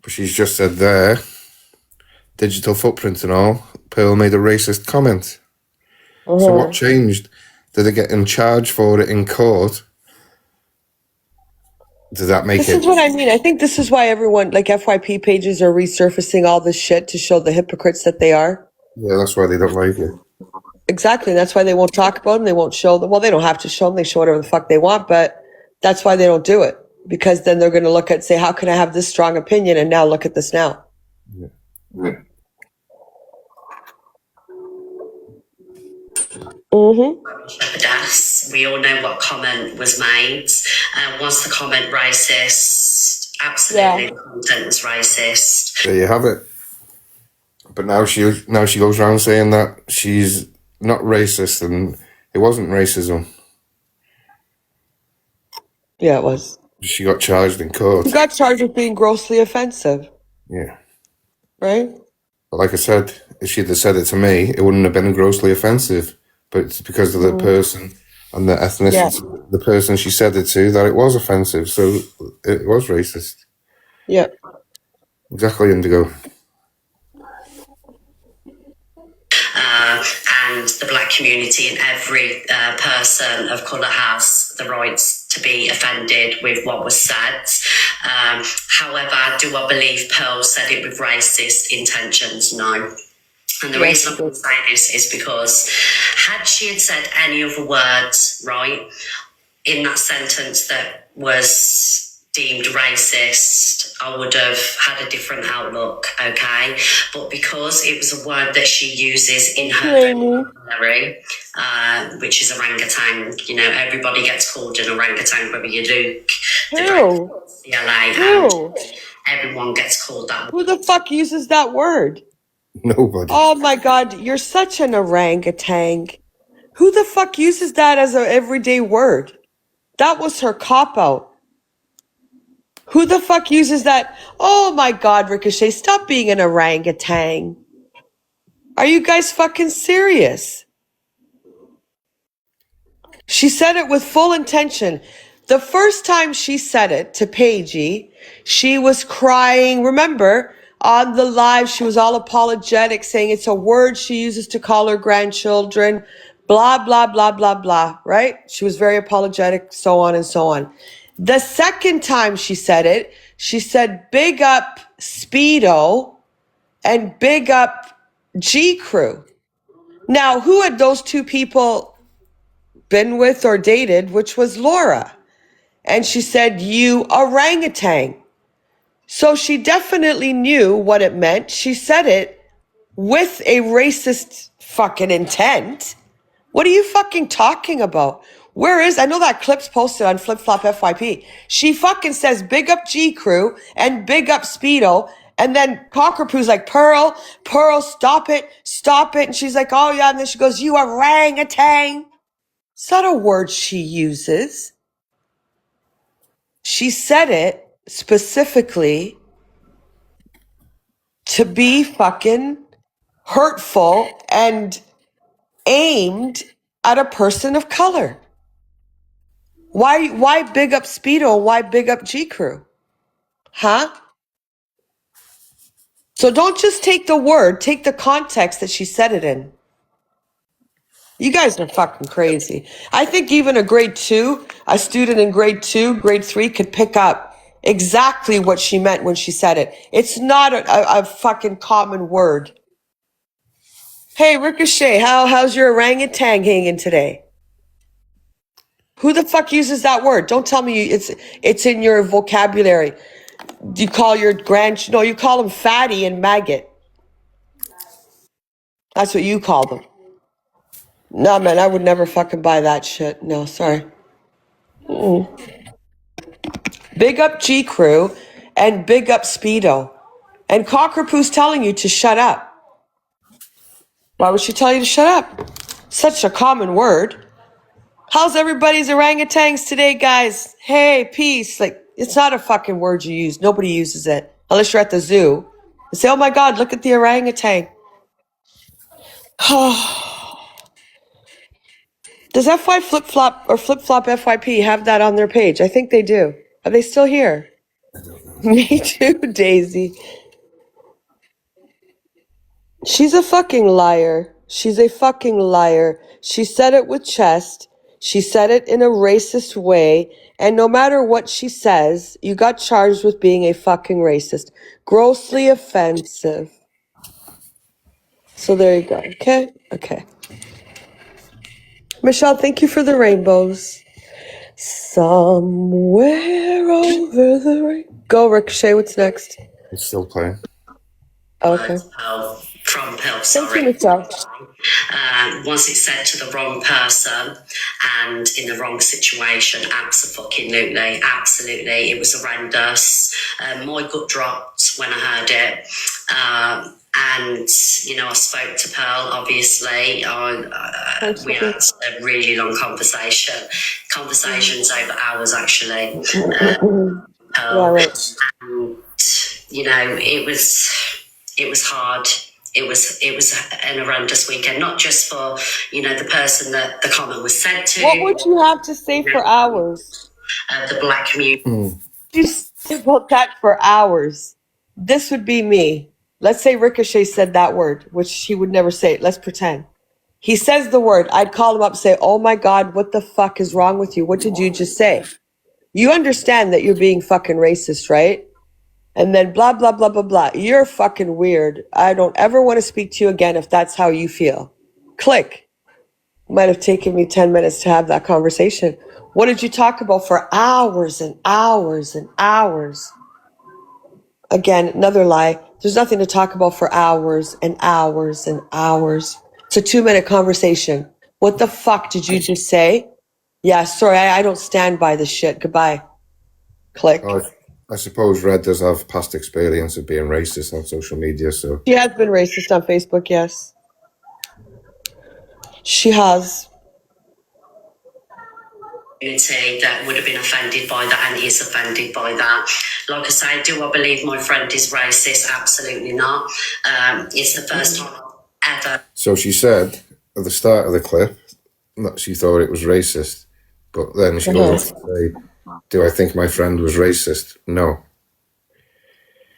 But she's just said there, digital footprint and all, Pearl made a racist comment. So what changed? Did they get in charge for it in court? Did that make This it? is what I mean. I think this is why everyone, like FYP pages, are resurfacing all this shit to show the hypocrites that they are. Yeah, that's why they don't like it. Exactly. That's why they won't talk about them. They won't show them. Well, they don't have to show them. They show whatever the fuck they want, but that's why they don't do it. Because then they're going to look at, say, how can I have this strong opinion? And now look at this now. Yeah. Shepherdess. We all know what comment was made. Was the comment racist? Absolutely, the content was racist. There you have it. But now she goes around saying that she's not racist and it wasn't racism. Yeah, it was. She got charged in court. You got charged with being grossly offensive, Yeah. right? But like I said, if she'd have said it to me, it wouldn't have been grossly offensive. But it's because of the person and the ethnicity, the person she said it to, that it was offensive. So it was racist. Yeah. Exactly, Indigo. And the black community and every person of colour has the rights to be offended with what was said. However, do I believe Pearl said it with racist intentions? No. And the reason I can say this is because had she had said any other words, right, in that sentence that was deemed racist, I would have had a different outlook, okay? But because it was a word that she uses in her vocabulary, which is orangutan, you know, everybody gets called an orangutan, whether you Luke, the CLA, everyone gets called that. Who the fuck uses that word? Nobody. Oh my God, you're such an orangutan. Who the fuck uses that as an everyday word? That was her cop-out. Who the fuck uses that? Oh my God, Ricochet, stop being an orangutan. Are you guys fucking serious? She said it with full intention. The first time she said it to Paigey, she was crying. Remember, on the live, she was all apologetic, saying it's a word she uses to call her grandchildren, blah, blah, blah, blah, blah, right? She was very apologetic, so on and so on. The second time she said it, she said, big up Speedo and big up G Crew. Now, who had those two people been with or dated, which was Laura? And she said, you orangutan. So she definitely knew what it meant. She said it with a racist fucking intent. What are you fucking talking about? I know that clip's posted on Flip Flop FYP. She fucking says, big up G Crew and big up Speedo. And then Cockapoo's like, Pearl, stop it. And she's like, oh yeah. And then she goes, you orangutan. It's not a word she uses. She said it specifically to be fucking hurtful and aimed at a person of color. Why big up Speedo? Why big up G Crew? Huh? So don't just take the word, take the context that she said it in. You guys are fucking crazy. I think even a student in grade 2, grade 3 could pick up exactly what she meant when she said it. It's not a fucking common word. Hey, Ricochet, how's your orangutan hanging today? Who the fuck uses that word? Don't tell me it's in your vocabulary. You call your no, you call them fatty and maggot. That's what you call them. No, man, I would never fucking buy that shit. No, sorry. Big up G Crew and big up Speedo. And Cockapoo's telling you to shut up. Why would she tell you to shut up? Such a common word. How's everybody's orangutans today, guys? Hey, peace. Like, it's not a fucking word you use. Nobody uses it. Unless you're at the zoo. And say, oh my God, look at the orangutan. Does FY Flip Flop or Flip Flop FYP have that on their page? I think they do. Are they still here? Me too, Daisy. She's a fucking liar. She's a fucking liar. She said it with chest. She said it in a racist way. And no matter what she says, you got charged with being a fucking racist. Grossly offensive. So there you go. Okay? Okay. Michelle, thank you for the rainbows. Somewhere over the rain. Go, Ricochet. What's next? It's still playing. Okay. From Pearl, Thank you, sorry. Michelle. Was it said to the wrong person and in the wrong situation? Absolutely, absolutely. It was horrendous. My gut dropped when I heard it. And, you know, I spoke to Pearl, obviously. We had a really long conversations over hours, actually. Pearl. Yeah, right. And, you know, it was hard. It was an horrendous weekend, not just for, you know, the person that the comment was said to. What would you have to say for hours? The black community. You say about that for hours. This would be me. Let's say Ricochet said that word, which he would never say. Let's pretend. He says the word. I'd call him up and say, oh my God, what the fuck is wrong with you? What did you just say? You understand that you're being fucking racist, right? And then blah, blah, blah, blah, blah. You're fucking weird. I don't ever want to speak to you again if that's how you feel. Click. Might have taken me 10 minutes to have that conversation. What did you talk about for hours and hours and hours? Again, another lie. There's nothing to talk about for hours and hours and hours. It's a 2-minute conversation. What the fuck did you just say? Yeah, sorry, I don't stand by this shit. Goodbye. Click. I suppose Red does have past experience of being racist on social media, so... She has been racist on Facebook, yes. She has. Community that would have been offended by that and is offended by that. Like I say, do I believe my friend is racist? Absolutely not. It's the first time ever. So she said at the start of the clip that she thought it was racist, but then she goes on to say, do I think my friend was racist? No.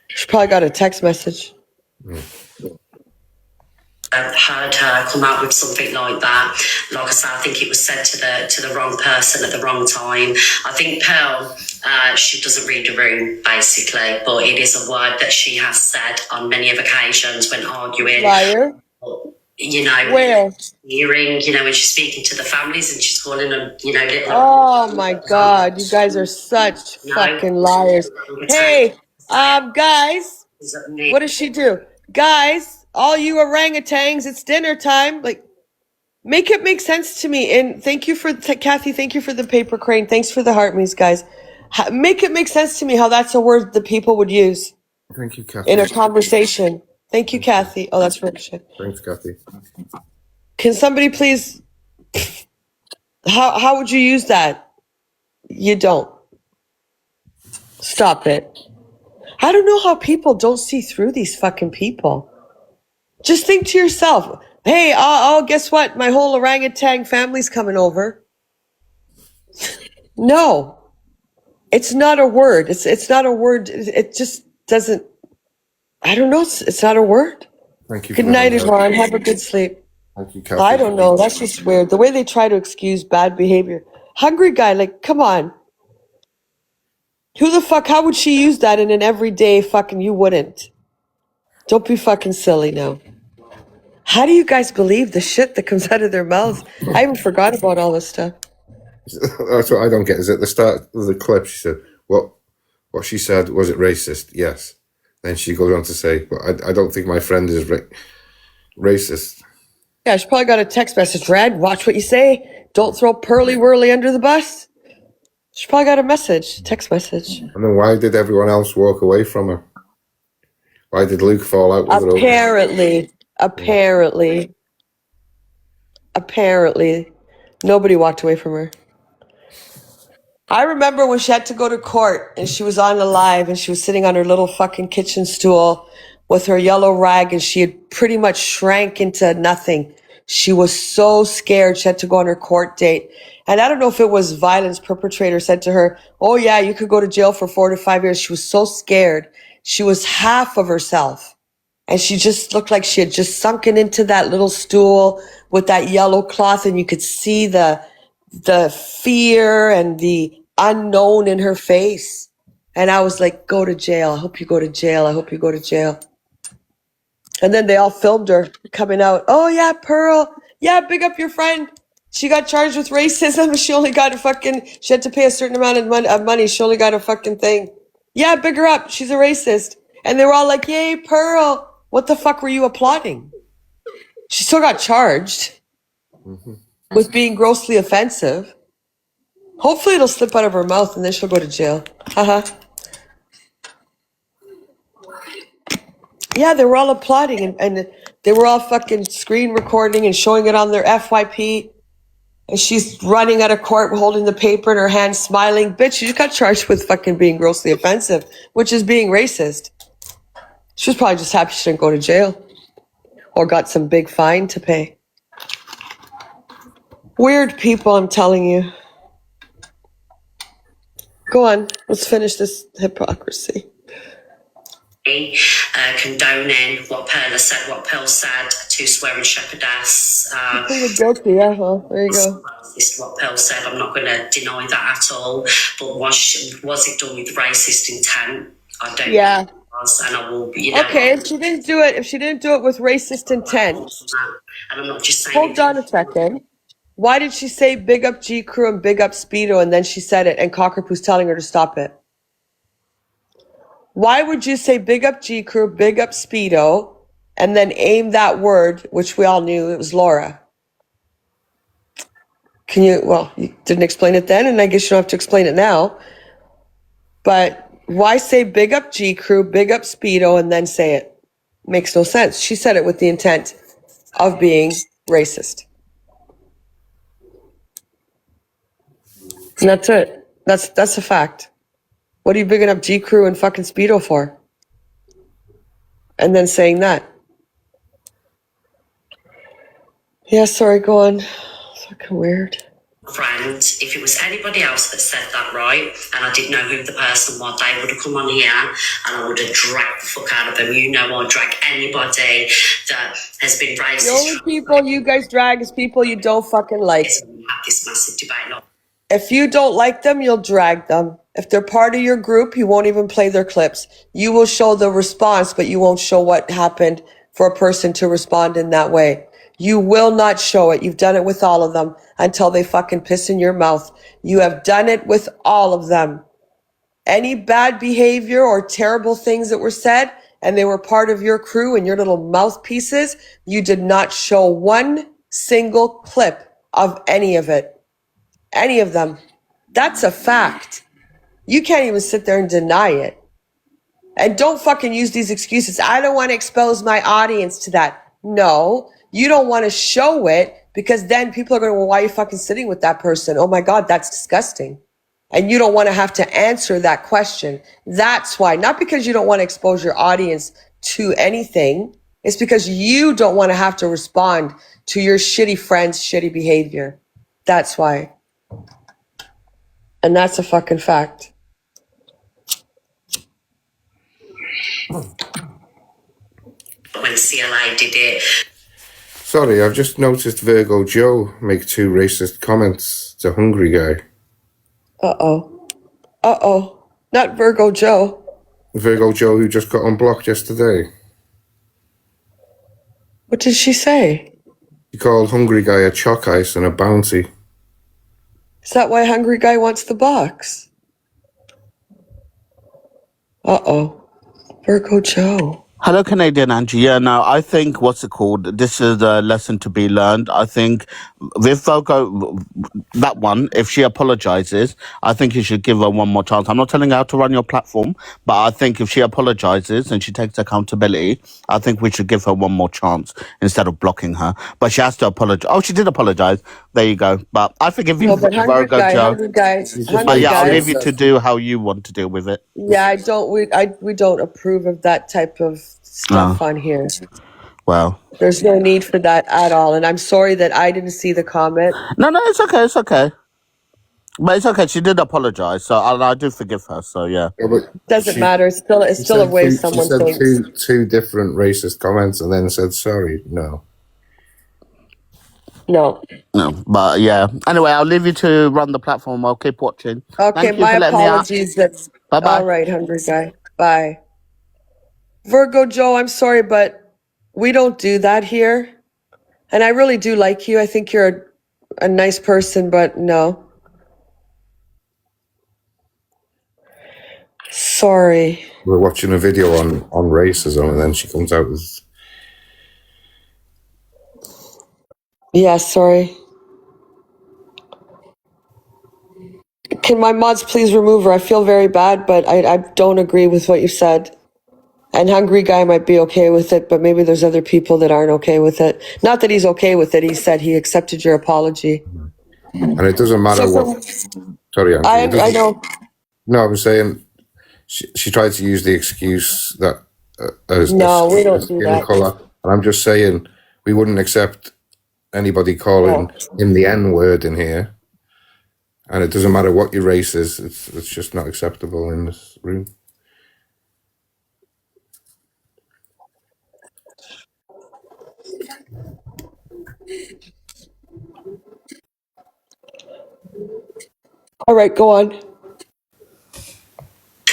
She probably got a text message. I've heard her come out with something like that. Like I said, I think it was said to the wrong person at the wrong time. I think Pearl, she doesn't read the room, basically, but it is a word that she has said on many of occasions when arguing. Liar. You know, Where? hearing, you know, when she's speaking to the families and she's calling them, you know, little. Oh my God, you guys are such fucking liars. Hey, guys, what does she do? Guys, all you orangutans, it's dinner time. Like, make it make sense to me. And thank you for, Kathy, thank you for the paper crane. Thanks for the heart me's, guys. Make it make sense to me how that's a word that people would use. Thank you, Kathy. In a conversation. Thank you, Kathy. Oh, that's Ricochet. Thanks, Kathy. Can somebody please, how would you use that? You don't. Stop it. I don't know how people don't see through these fucking people. Just think to yourself, hey, guess what? My whole orangutan family's coming over. No, it's not a word. It's not a word. It just doesn't, I don't know. It's not a word. Thank you. Good night, Yvonne. Have a good sleep. Thank you, Kathy. I don't know. That's just weird. The way they try to excuse bad behavior. Hungry guy, like, come on. Who the fuck, how would she use that in an everyday fucking, you wouldn't. Don't be fucking silly now. How do you guys believe the shit that comes out of their mouths? I even forgot about all this stuff. That's what I don't get. Is at the start of the clip, she said, what she said, was it racist? Yes. Then she goes on to say, but I don't think my friend is racist. Yeah, she probably got a text message. Red, watch what you say. Don't throw Pearly Whirly under the bus. She probably got a message, text message. And then why did everyone else walk away from her? Why did Luke fall out with her? Apparently, nobody walked away from her. I remember when she had to go to court and she was on the live and she was sitting on her little fucking kitchen stool with her yellow rag and she had pretty much shrank into nothing. She was so scared. She had to go on her court date. And I don't know if it was violence perpetrator said to her, oh yeah, you could go to jail for 4 to 5 years. She was so scared. She was half of herself. And she just looked like she had just sunken into that little stool with that yellow cloth and you could see the fear and the unknown in her face. And I was like, go to jail. I hope you go to jail. I hope you go to jail. And then they all filmed her coming out. Oh yeah, Pearl. Yeah, big up your friend. She got charged with racism. She only got she had to pay a certain amount of money. She only got a fucking thing. Yeah, big her up. She's a racist. And they were all like, yay, Pearl. What the fuck were you applauding? She still got charged with being grossly offensive. Hopefully it'll slip out of her mouth and then she'll go to jail. Haha. Yeah, they were all applauding and they were all fucking screen recording and showing it on their FYP. And she's running out of court holding the paper in her hand, smiling. Bitch, you just got charged with fucking being grossly offensive, which is being racist. She was probably just happy she didn't go to jail or got some big fine to pay. Weird people, I'm telling you. Go on, let's finish this hypocrisy. Condoning what Pearl said to swearing shepherdess. You're guilty, yeah, huh? There you go. This is what Pearl said. I'm not going to deny that at all. But was it done with racist intent? I don't Yeah. think it was, and I will be. You know, Okay, if she didn't do it with racist intent, and I'm not just saying. hold on a second. Why did she say big up G Crew and big up Speedo and then she said it and Cockapoo's telling her to stop it? Why would you say big up G Crew, big up Speedo, and then aim that word, which we all knew it was Laura? You didn't explain it then, and I guess you don't have to explain it now. But why say big up G Crew, big up Speedo, and then say it? Makes no sense. She said it with the intent of being racist. And that's it. That's a fact. What are you bigging up G Crew and fucking Speedo for? And then saying that. Yeah, sorry, go on. Fucking weird. Friend, if it was anybody else that said that, right, and I didn't know who the person was, they would have come on here and I would have dragged the fuck out of them. You know, I'll drag anybody that has been racist. The only people you guys drag is people you don't fucking like. Have this massive debate. Not If you don't like them, you'll drag them. If they're part of your group, you won't even play their clips. You will show the response, but you won't show what happened for a person to respond in that way. You will not show it. You've done it with all of them until they fucking piss in your mouth. You have done it with all of them. Any bad behavior or terrible things that were said, and they were part of your crew and your little mouthpieces, you did not show one single clip of any of it. Any of them. That's a fact. You can't even sit there and deny it. And don't fucking use these excuses. I don't want to expose my audience to that. No, you don't want to show it because then people are going to, well, why are you fucking sitting with that person? Oh my God, that's disgusting. And you don't want to have to answer that question. That's why. Not because you don't want to expose your audience to anything. It's because you don't want to have to respond to your shitty friend's shitty behavior. That's why. And that's a fucking fact. when CLA did it. Sorry, I've just noticed Virgo Joe make 2 racist comments. It's a hungry guy. Uh-oh. Uh-oh. Not Virgo Joe. Virgo Joe, who just got unblocked yesterday. What did she say? He called Hungry Guy a chalk ice and a bounty. Is that why Hungry Guy wants the box? Uh-oh. Virgo Joe. Hello, Canadian Angie. Yeah, no, I think what's it called? This is a lesson to be learned. I think with Vogo, that one, if she apologizes, I think you should give her one more chance. I'm not telling her how to run your platform, but I think if she apologizes and she takes accountability, I think we should give her one more chance instead of blocking her. But she has to apologize. Oh, she did apologize. There you go. But I forgive you, No, but Virgo Joe. Hungry Guy, But yeah, I'll Guy. leave you to do how you want to deal with it. Yeah, we don't approve of that type of stuff on here. Well, There's no need for that at all. And I'm sorry that I didn't see the comment. no, it's okay. It's okay. But it's okay. She did apologize, so I do forgive her. So yeah. Yeah, but Doesn't matter. It's still a way someone she said thinks. two different racist comments and then said sorry. No. No. No, but yeah. Anyway, I'll leave you to run the platform. I'll keep watching. Okay, Thank you my for letting me out. apologies. That's Bye-bye. all right, Hungry Guy. Bye. Virgo Joe, I'm sorry, but we don't do that here. And I really do like you. I think you're a nice person, but no. Sorry. We're watching a video on racism and then she comes out with... Yeah, sorry. Can my mods please remove her? I feel very bad, but I don't agree with what you said. And Hungry Guy might be okay with it, but maybe there's other people that aren't okay with it. Not that he's okay with it. He said he accepted your apology. And it doesn't matter what... Sorry, Andrew. I know. No, I'm saying she tried to use the excuse that as No, we don't do skin that. colour. And I'm just saying we wouldn't accept anybody calling in the N word in here. And it doesn't matter what your race is. It's just not acceptable in this room. All right, go on.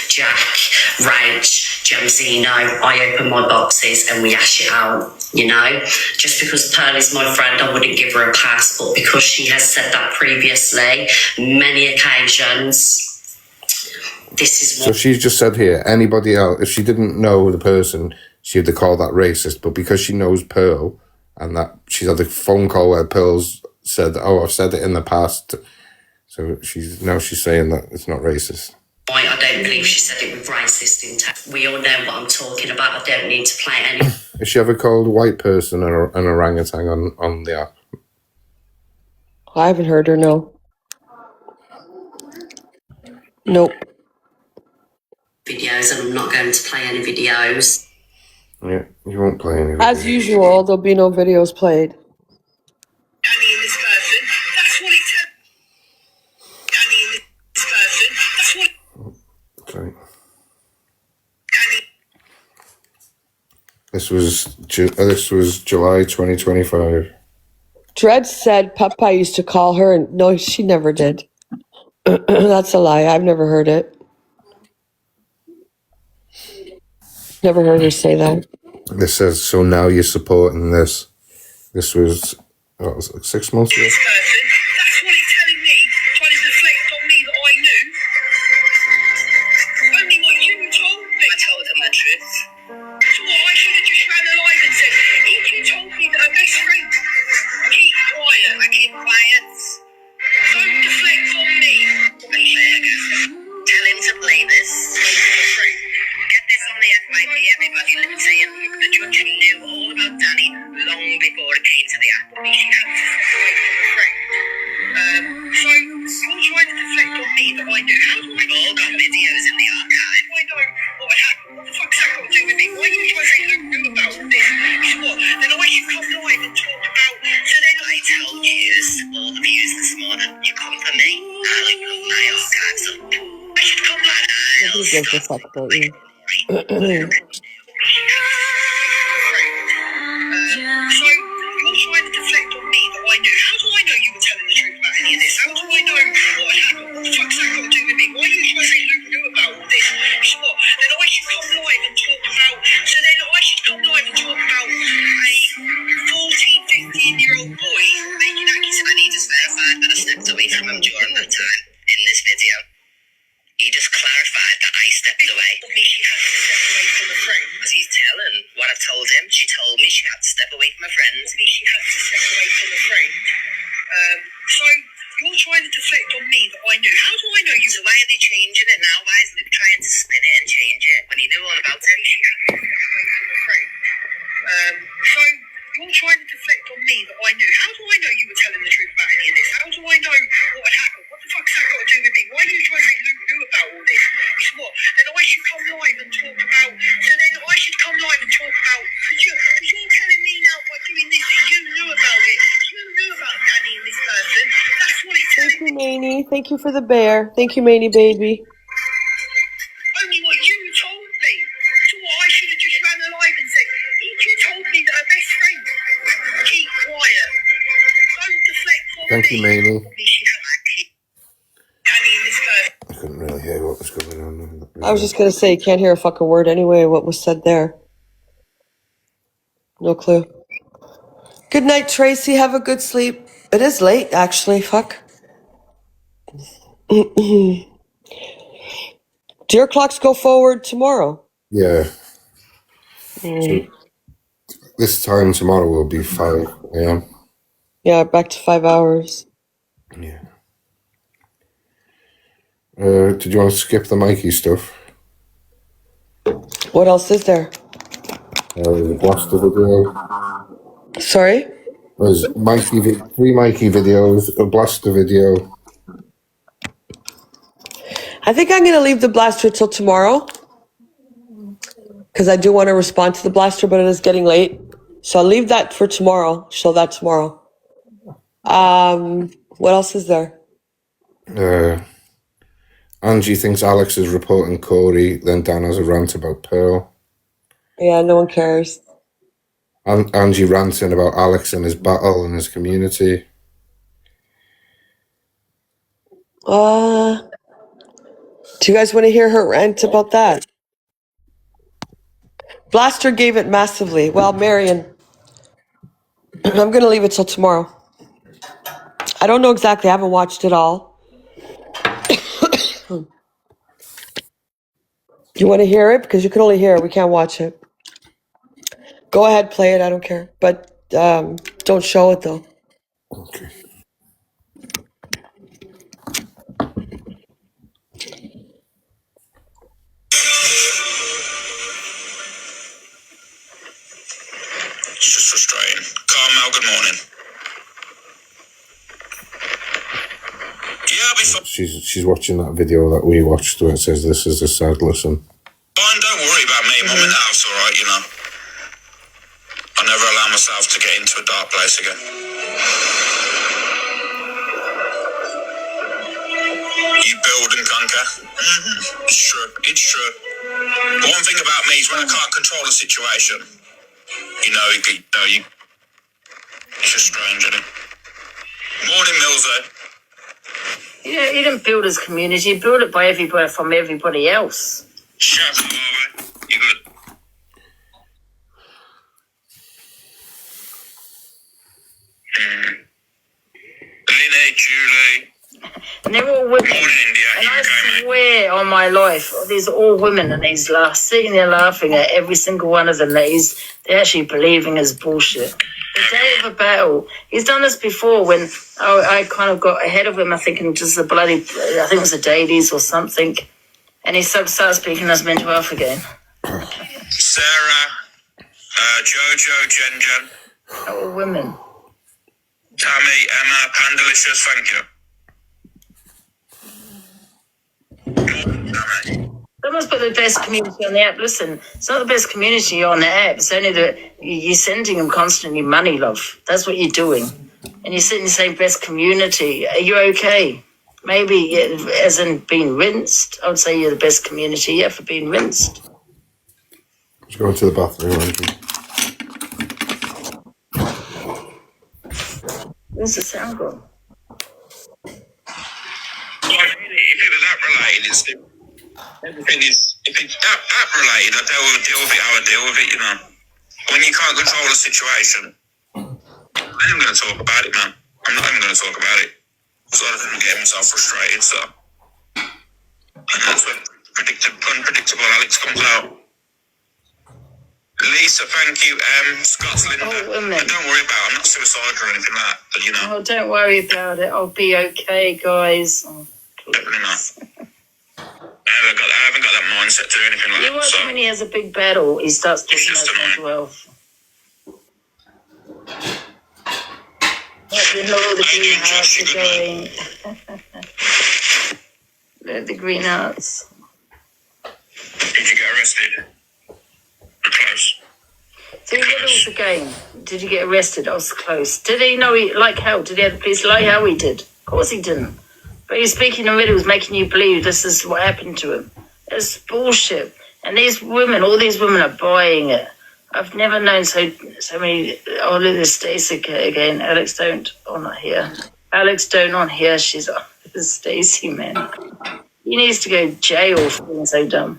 Jack, Rach, Jamesino, I open my boxes and we hash it out, you know? Just because Pearl is my friend, I wouldn't give her a pass, but because she has said that previously, many occasions, this is So what... she's just said here, anybody else, if she didn't know the person, she'd have called that racist. But because she knows Pearl and that she's had a phone call where Pearl's said, oh, I've said it in the past. So she's saying that it's not racist. I don't believe she said it with racist intent. We all know what I'm talking about. I don't need to play any... Has she ever called a white person an orangutan on the app? I haven't heard her, no. Nope. videos, and I'm not going to play any videos. Yeah, you won't play any. As usual, there'll be no videos played. Danny and this person, that's what it said. Danny and this person, that's what Sorry. Danny. This was July 2025. Dred said Papa used to call her, and no, she never did. That's a lie. I've never heard it. Never heard her say that. This says, so now you're supporting this. This was, what was it, 6 months ago? This person, that's what it's telling me, trying to deflect on me that I knew. Only what you told me. I told them the truth. So what, I should have just ran alive and said, if you told me that a best friend, keep quiet. I keep quiet. Don't deflect on me. Tell him to play this. Get this on the FYP, everybody. Let me tell you, the judge knew all about Danny long before it came to the app. She had to step away from the frame. So you're trying to deflect on me that I knew. We've all got videos in the archive. I know what happened. What the fuck's that got to do with me? Why are you trying to say Luke knew about this? It's what? Then I should come live and talk about. So then I told you all the views this morning. You come for me. I'll put my archives up. I should come live. Who gives a fuck about you? So you're trying to deflect on me that I knew. How do I know you were telling the truth about any of this? How do I know what happened? What the fuck's that got to do with me? Why are you trying to say Luke knew about all this? my friends. She had to separate from a friend. So you're trying to deflect on me that I knew. How do I know you? So why are they changing it now? Why is Luke trying to spin it and change it when he knew all about it? She had to separate from a friend. So you're trying to deflect on me that I knew. How do I know you were telling the truth about any of this? How do I know what had happened? What the fuck's that got to do with me? Why are you trying to say Luke knew about all this? It's what? Then I should come live and talk about. So then I should come live and talk about. Because you're telling me now by doing this that you knew about it. You knew about Danny and this person. That's what it's Thank telling you, me. Maney. Thank you for the bear. Thank you, Maney baby. Only what you told me. So what I should have just ran alive and said, you told me that her best friend. Keep quiet. Don't deflect on Thank you, me. Maney. Danny and this person. I couldn't really hear what was going on. in that I was video. just gonna say, can't hear a fucking word anyway. What was said there? No clue. Good night, Tracy. Have a good sleep. It is late, actually. Fuck. Do your clocks go forward tomorrow? Yeah. So this time tomorrow will be 5 a.m. Yeah, back to 5 hours. Yeah. Did you want to skip the Mikey stuff? What else is there? There's a Blaster video. Sorry? There's three Mikey videos, a Blaster video. I think I'm gonna leave the blaster till tomorrow. Because I do want to respond to the blaster, but it is getting late. So I'll leave that for tomorrow. Show that tomorrow. What else is there? Angie thinks Alex is reporting Corey, then Dan has a rant about Pearl. Yeah, no one cares. Angie ranting about Alex and his battle and his community. Do you guys want to hear her rant about that? Blaster gave it massively. Well, Marion, I'm going to leave it till tomorrow. I don't know exactly. I haven't watched it all. You want to hear it? Because you can only hear it. We can't watch it. Go ahead, play it. I don't care. But don't show it, though. Okay. It's just frustrating. Carmel, good morning. Yeah, I'll be fine. She's watching that video that we watched where it says this is a sad listen. Don't worry about me. Mum in the house, all right, you know. I never allow myself to get into a dark place again. You build and conquer. It's true. It's true. The one thing about me is when I can't control a situation, it's just strange, isn't it? Morning, Milzo. Yeah, he didn't build his community. He built it by everybody from everybody else. Shut up, Harvey. You good? Lynette, Julie. And they're all women. Morning, India. And You I okay, mate? swear on my life, these are all women, and he's sitting there laughing at every single one of them that they're actually believing is bullshit. The day of a battle, he's done this before when I kind of got ahead of him, I think, in just I think it was the dailies or something, and he started speaking as mental health again. Sarah, Jojo, Jen, They're all women. Tammy, Emma, Pandalicious, thank you. They must put the best community on the app. Listen, it's not the best community on the app. It's only that you're sending them constantly money, love. That's what you're doing. And you're sitting saying best community. Are you okay? Maybe it hasn't been rinsed. I would say you're the best community yet for being rinsed. Let's go into the bathroom, Angie. Where's the sound gone? If it was app related, if it's app related, I deal with it how I deal with it, you know. When you can't control a situation, I ain't even going to talk about it, man. I'm not even going to talk about it. So I don't get myself frustrated, so. And that's when unpredictable Alex comes out. Lisa So thank you, Scott's Linda. Oh, women. But don't worry about it. I'm not suicidal or anything like that, but, you know. Oh, don't worry about it. I'll be okay, guys. Oh, Definitely not. I haven't got that mindset to do anything like you that. watch So when he has a big battle, he starts It's talking just about mental annoying. health. Let all the greenhouse are going. Let the greenhouse. Did you get arrested? Or close? So riddles again. Did you get arrested? I was close. Did he know he like how? Did he have the police like how he did? Of course he didn't. But he's speaking in riddles, making you believe this is what happened to him. It's bullshit. And these women, all these women are buying it. I've never known so many. Oh, look, there's Stacey again. Alex, don't on here. Alex, don't on here. She's There's Stacey, man. He needs to go to jail for being so dumb.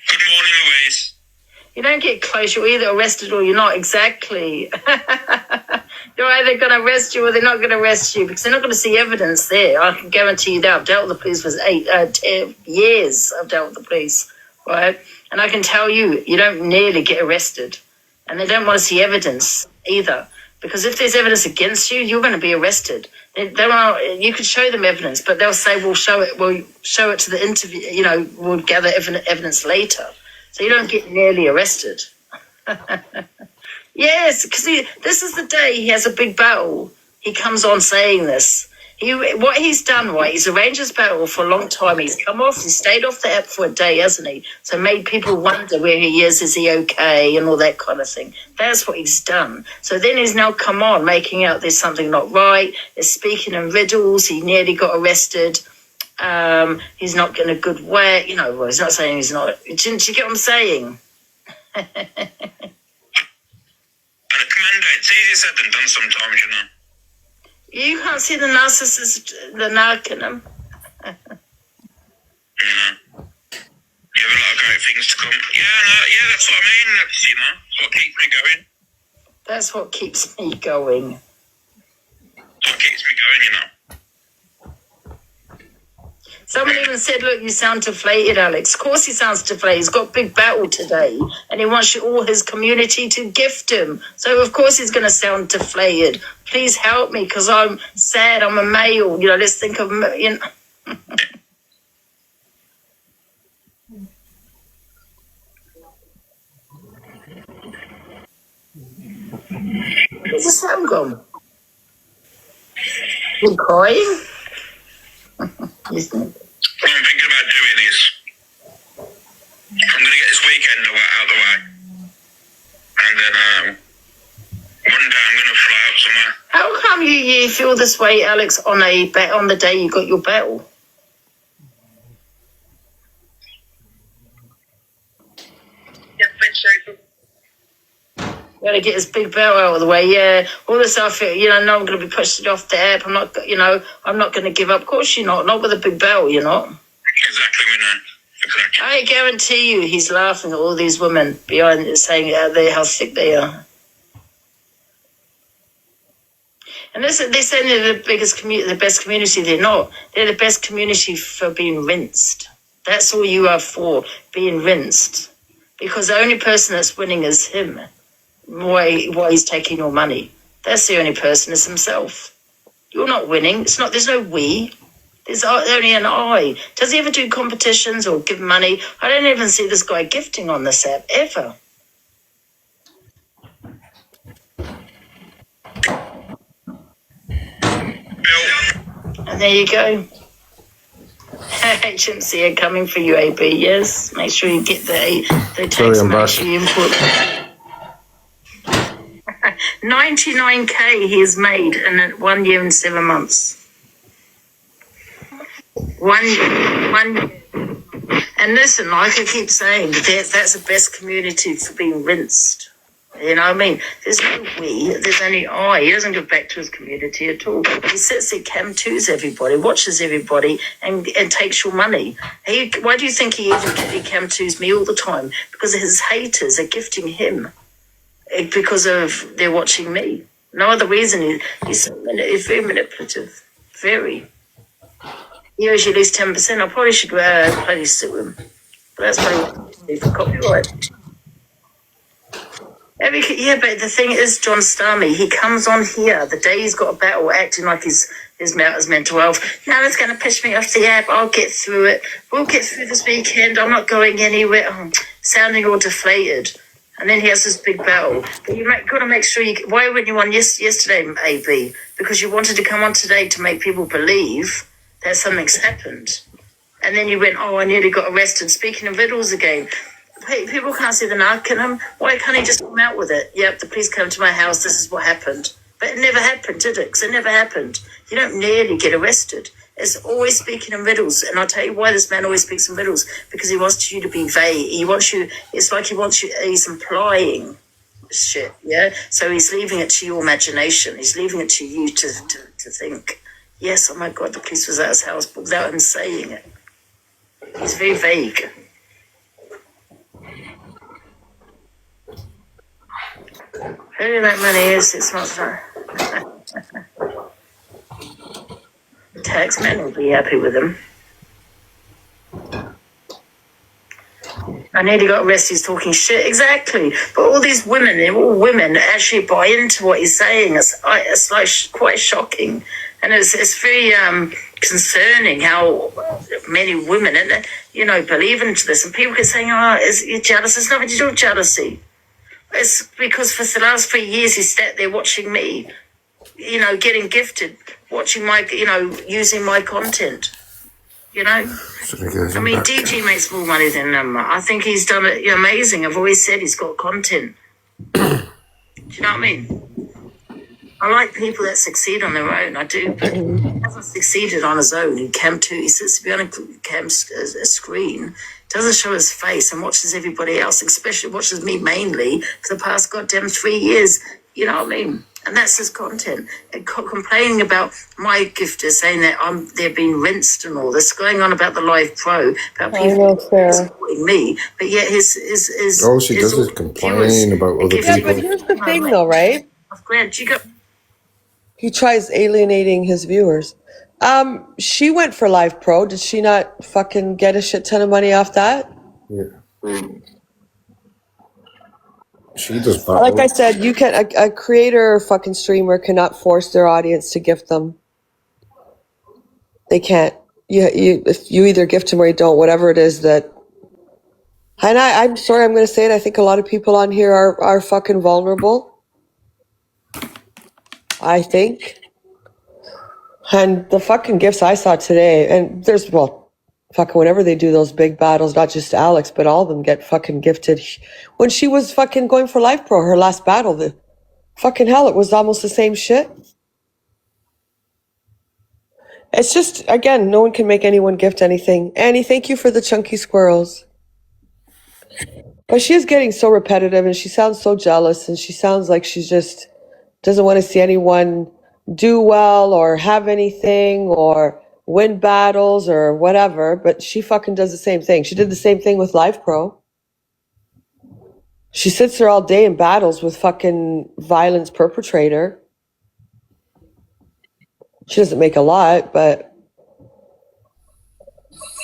Good morning, Louise. You don't get close. You're either arrested or you're not. Exactly. They're either going to arrest you or they're not going to arrest you because they're not going to see evidence there. I can guarantee you that. I've dealt with the police for 10 years. I've dealt with the police, right? And I can tell you, you don't nearly get arrested. And they don't want to see evidence either. Because if there's evidence against you, you're going to be arrested. You could show them evidence, but they'll say, we'll show it to the interview, you know, we'll gather evidence later. So you don't get nearly arrested. Yes, because this is the day he has a big battle. He comes on saying this. What he's done, right, he's arranged his battle for a long time. He's come off, he stayed off the app for a day, hasn't he? So made people wonder where he is he okay, and all that kind of thing. That's what he's done. So then he's now come on, making out there's something not right. He's speaking in riddles. He nearly got arrested. He's not getting a good way. You know, well, he's not saying he's not. Didn't you get what I'm saying? And a commando, it's easier said than done sometimes, you know. You can't see the narcissist, the narc in him. You know. You have a lot of great things to come. Yeah, that's what I mean. That's, you know, what keeps me going. That's what keeps me going. What keeps me going, you know. Someone even said, look, you sound deflated, Alex. Of course he sounds deflated. He's got a big battle today, and he wants all his community to gift him. So, of course, he's going to sound deflated. Please help me, because I'm sad. I'm a male. You know, let's think of... You know. Where's the sound gone? You crying? Isn't it? What I'm thinking about doing is I'm going to get this weekend out of the way. And then one day I'm going to fly out somewhere. How come you feel this way, Alex, on the day you got your battle? Got to get his big battle out of the way. Yeah, all this stuff. You know, no, I'm going to be pushing off the app. I'm not. You know, I'm not going to give up. Of course, you're not. Not with a big battle. You're not. Exactly, we know. Exactly. I guarantee you, he's laughing at all these women behind it, saying how thick they are. And they're saying they're the biggest community, the best community. They're not. They're the best community for being rinsed. That's all you are for, being rinsed. Because the only person that's winning is him. Why he's taking your money. That's the only person is himself. You're not winning. It's not. There's no we. There's only an I. Does he ever do competitions or give money? I don't even see this guy gifting on this app ever. And there you go. HMC are coming for you, AB. Yes, make sure you get the text. Make sure you input. 99K he has made in 1 year and 7 months. 1 year. And listen, like I keep saying, that's the best community for being rinsed. You know what I mean? There's no we, there's only I. He doesn't give back to his community at all. He sits there, cam-twos everybody, watches everybody, and takes your money. Why do you think he cam-twos me all the time? Because his haters are gifting him. Because of they're watching me. No other reason. He's very manipulative. Very. He owes you at least 10%. I probably should bloody sue him. But that's probably for copyright. Yeah, but the thing is, John Starmy, he comes on here the day he's got a battle, acting like his mental health. No, it's going to piss me off the app. I'll get through it. We'll get through this weekend. I'm not going anywhere. Sounding all deflated. And then he has this big battle. But got to make sure why weren't you on yesterday, AB? Because you wanted to come on today to make people believe that something's happened. And then you went, I nearly got arrested. Speaking of riddles again. Hey, people can't see the narc in him. Why can't he just come out with it? Yep, the police came to my house. This is what happened. But it never happened, did it? Because it never happened. You don't nearly get arrested. It's always speaking in riddles. And I'll tell you why this man always speaks in riddles. Because he wants you to be vague. He wants you, it's like he wants you, he's implying shit, yeah? So he's leaving it to your imagination. He's leaving it to you to think, yes, oh my God, the police was at his house, but without him saying it. He's very vague. Who that money is, it's not so. Taxman will be happy with him. I nearly got arrested, he's talking shit, exactly. But all these women, they're all women that actually buy into what he's saying. It's like quite shocking. And it's very concerning how many women, believe into this. And people get saying, is you jealous? It's nothing to do with jealousy. It's because for the last 3 years he sat there watching me, getting gifted, watching my, using my content. DG makes more money than him. I think he's done it amazing. I've always said he's got content. Do you know what I mean? I like people that succeed on their own. I do. He hasn't succeeded on his own. He sits behind a screen, doesn't show his face, and watches everybody else, especially watches me mainly for the past goddamn 3 years. You know what I mean? And that's his content. And complaining about my gifters, saying that they're being rinsed and all this, going on about the Live Pro, about people supporting me, but yet his all she does is complain about other Yeah, people. but here's the thing though, right? I'm glad you got. He tries alienating his viewers. She went for Live Pro. Did she not fucking get a shit ton of money off that? Yeah. She does battle. Like I said, you can a creator or fucking streamer cannot force their audience to gift them. They can't. If you either gift them or you don't, whatever it is that. And I'm sorry, I'm going to say it. I think a lot of people on here are fucking vulnerable. I think. And the fucking gifts I saw today, and fucking whenever they do those big battles, not just Alex, but all of them get fucking gifted. When she was fucking going for Live Pro, her last battle, the fucking hell, it was almost the same shit. It's just, again, no one can make anyone gift anything. Annie, thank you for the chunky squirrels. But she is getting so repetitive, and she sounds so jealous, and she sounds like she just doesn't want to see anyone do well or have anything or win battles or whatever, but she fucking does the same thing. She did the same thing with Live Pro. She sits there all day in battles with fucking violence perpetrator. She doesn't make a lot, but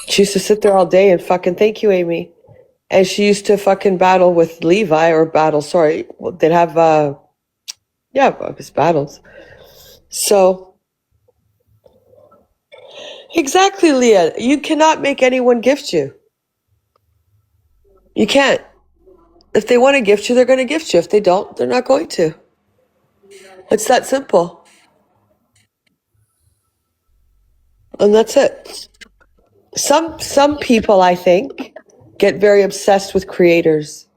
she used to sit there all day and fucking, thank you, Amy. And she used to fucking battle with Levi they'd have, his battles. So, exactly, Leah. You cannot make anyone gift you. You can't. If they want to gift you, they're going to gift you. If they don't, they're not going to. It's that simple. And that's it. Some people, I think, get very obsessed with creators.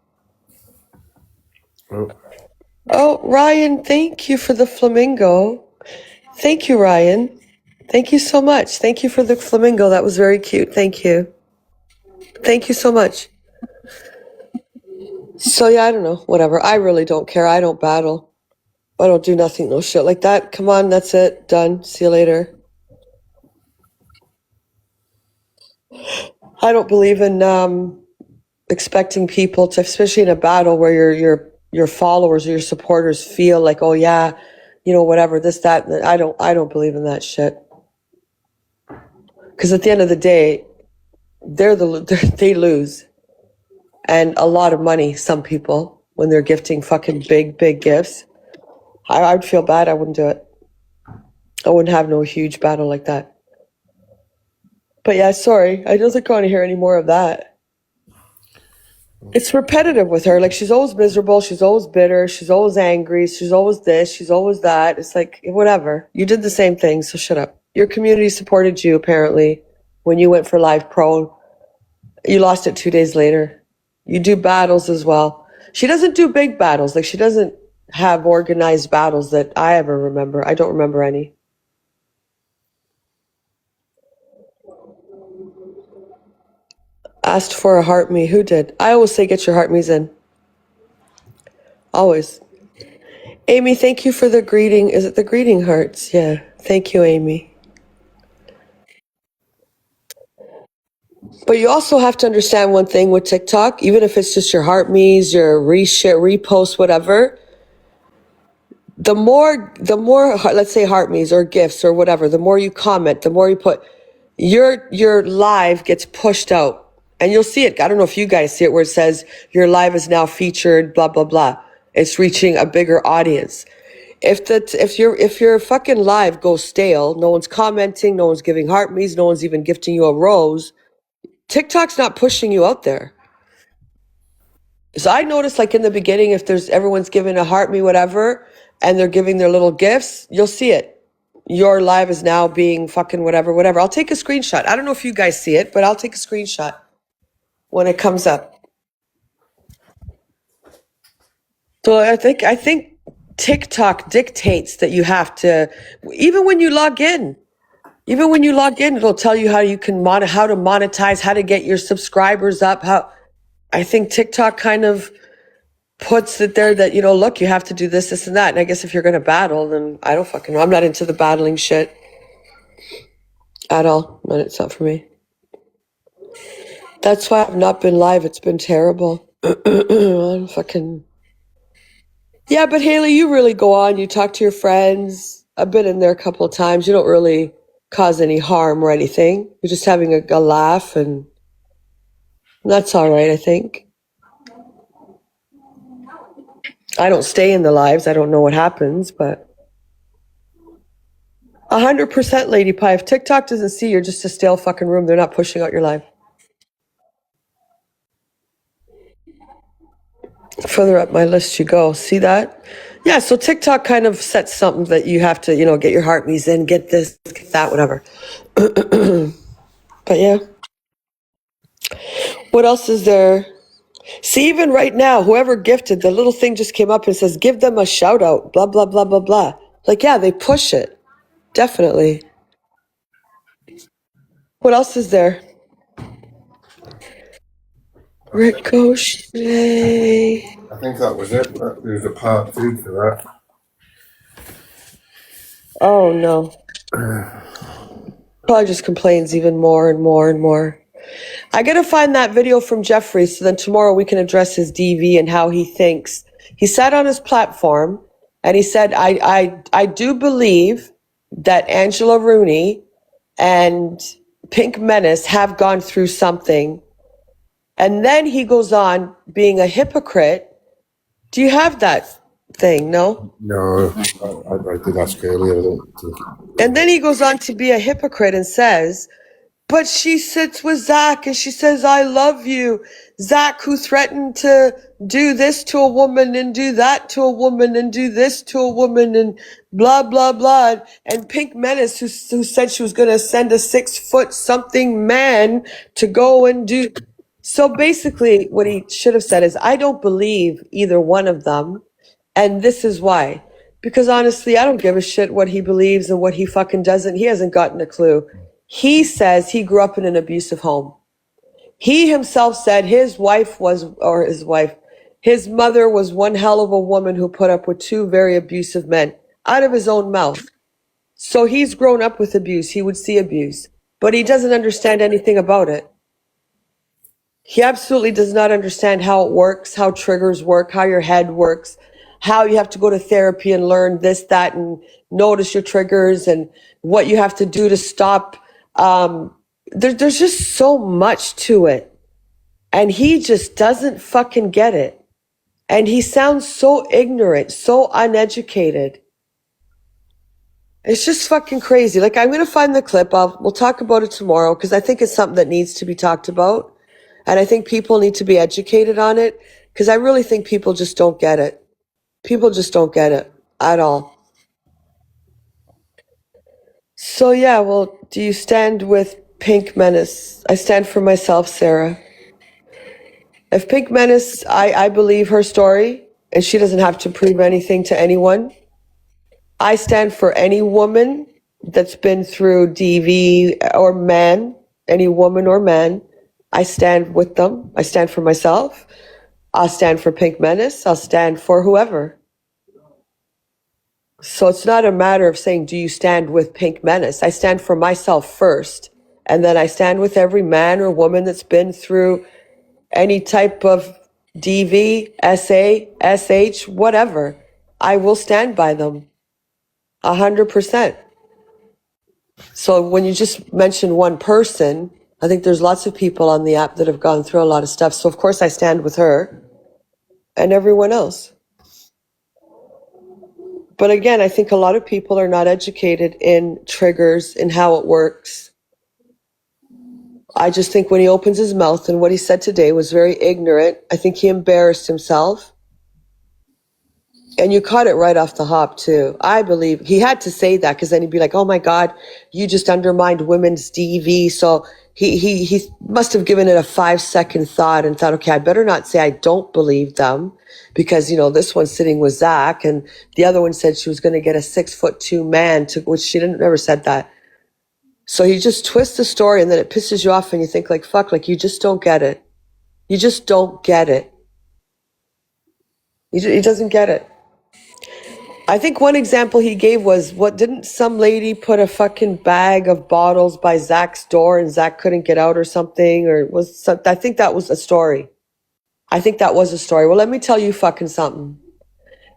Oh, Ryan, thank you for the flamingo. Thank you, Ryan. Thank you so much. Thank you for the flamingo. That was very cute. Thank you. Thank you so much. So, yeah, I don't know. Whatever. I really don't care. I don't battle. I don't do nothing, no shit like that. Come on, that's it. Done. See you later. I don't believe in expecting people to, especially in a battle where your followers or your supporters feel like, oh yeah, whatever, this, that. I don't believe in that shit. Because at the end of the day, they lose, and a lot of money. Some people, when they're gifting fucking big gifts. I'd feel bad. I wouldn't do it. I wouldn't have no huge battle like that. But yeah, sorry. I don't think I want to hear any more of that. It's repetitive with her. Like, she's always miserable. She's always bitter. She's always angry. She's always this. She's always that. It's like, whatever. You did the same thing, so shut up. Your community supported you, apparently, when you went for Live Pro. You lost it 2 days later. You do battles as well. She doesn't do big battles. Like, she doesn't have organized battles that I ever remember. I don't remember any. Asked for a heart me. Who did? I always say get your heart me's in. Always. Amy, thank you for the greeting. Is it the greeting hearts? Yeah. Thank you, Amy. But you also have to understand one thing with TikTok, even if it's just your heart me's, your reshare, repost, whatever. The more, let's say heart me's or gifts or whatever, the more you comment, the more you put, your live gets pushed out. And you'll see it. I don't know if you guys see it where it says your live is now featured, blah, blah, blah. It's reaching a bigger audience. If your fucking live goes stale, no one's commenting, no one's giving heart me's, no one's even gifting you a rose, TikTok's not pushing you out there. So I noticed, like, in the beginning, if everyone's giving a heart me, whatever, and they're giving their little gifts, you'll see it. Your live is now being fucking whatever. I'll take a screenshot. I don't know if you guys see it, but I'll take a screenshot when it comes up. So I think TikTok dictates that you have to, even when you log in, it'll tell you how you can how to monetize, how to get your subscribers up. I think TikTok kind of puts it there that, look, you have to do this, and that. And I guess if you're going to battle, then I don't fucking know. I'm not into the battling shit at all. But it's not for me. That's why I've not been live. It's been terrible. I'm fucking... Yeah, but Haley, you really go on. You talk to your friends. I've been in there a couple of times. You don't really cause any harm or anything. You're just having a laugh, and that's all right, I think. I don't stay in the lives. I don't know what happens, but 100% Lady Pie. If TikTok doesn't see you're just a stale fucking room, they're not pushing out your live. Further up my list you go. See that? Yeah, so TikTok kind of sets something that you have to, get your heart me's in, get this, get that, whatever. But yeah. What else is there? See, even right now, whoever gifted, the little thing just came up and says, give them a shout out, blah, blah, blah, blah, blah. Like, yeah, they push it. Definitely. What else is there? Ricochet. I think that was it. There's a part 2 to that. Oh, no. Probably just complains even more and more and more. I gotta find that video from Jeffrey so then tomorrow we can address his DV and how he thinks. He sat on his platform and he said, I do believe that Angela Rooney and Pink Menace have gone through something. And then he goes on being a hypocrite. Do you have that thing? No? No, I did ask earlier. I don't think. And then he goes on to be a hypocrite and says, but she sits with Zach and she says, I love you. Zach, who threatened to do this to a woman and do that to a woman and do this to a woman and blah, blah, blah. And Pink Menace, who said she was going to send a 6-foot-something man to go and do. So basically what he should have said is, I don't believe either one of them. And this is why. Because honestly, I don't give a shit what he believes and what he fucking doesn't. He hasn't gotten a clue. He says he grew up in an abusive home. He himself said his mother was one hell of a woman who put up with 2 very abusive men out of his own mouth. So he's grown up with abuse. He would see abuse, but he doesn't understand anything about it. He absolutely does not understand how it works, how triggers work, how your head works, how you have to go to therapy and learn this, that, and notice your triggers and what you have to do to stop. There's just so much to it. And he just doesn't fucking get it. And he sounds so ignorant, so uneducated. It's just fucking crazy. Like, I'm going to find the clip. We'll talk about it tomorrow because I think it's something that needs to be talked about. And I think people need to be educated on it because I really think people just don't get it. People just don't get it at all. So, yeah, well, do you stand with Pink Menace? I stand for myself, Sarah. If Pink Menace, I believe her story, and she doesn't have to prove anything to anyone. I stand for any woman that's been through DV or man, any woman or man. I stand with them. I stand for myself. I'll stand for Pink Menace. I'll stand for whoever. So it's not a matter of saying, do you stand with Pink Menace? I stand for myself first. And then I stand with every man or woman that's been through any type of DV, SA, SH, whatever. I will stand by them. 100%. So when you just mention one person, I think there's lots of people on the app that have gone through a lot of stuff. So of course I stand with her and everyone else. But again, I think a lot of people are not educated in triggers and how it works. I just think when he opens his mouth and what he said today was very ignorant. I think he embarrassed himself. And you caught it right off the hop too. I believe he had to say that because then he'd be like, oh my God, you just undermined women's DV. So he must have given it a 5-second thought and thought, okay, I better not say I don't believe them because, you know, this one's sitting with Zach and the other one said she was going to get a 6'2" man, to which she never said that. So he just twists the story and then it pisses you off and you think like, fuck, like you just don't get it. You just don't get it. He doesn't get it. I think one example he gave was, what, didn't some lady put a fucking bag of bottles by Zach's door and Zach couldn't get out or something? Or I think that was a story. I think that was a story. Well, let me tell you fucking something.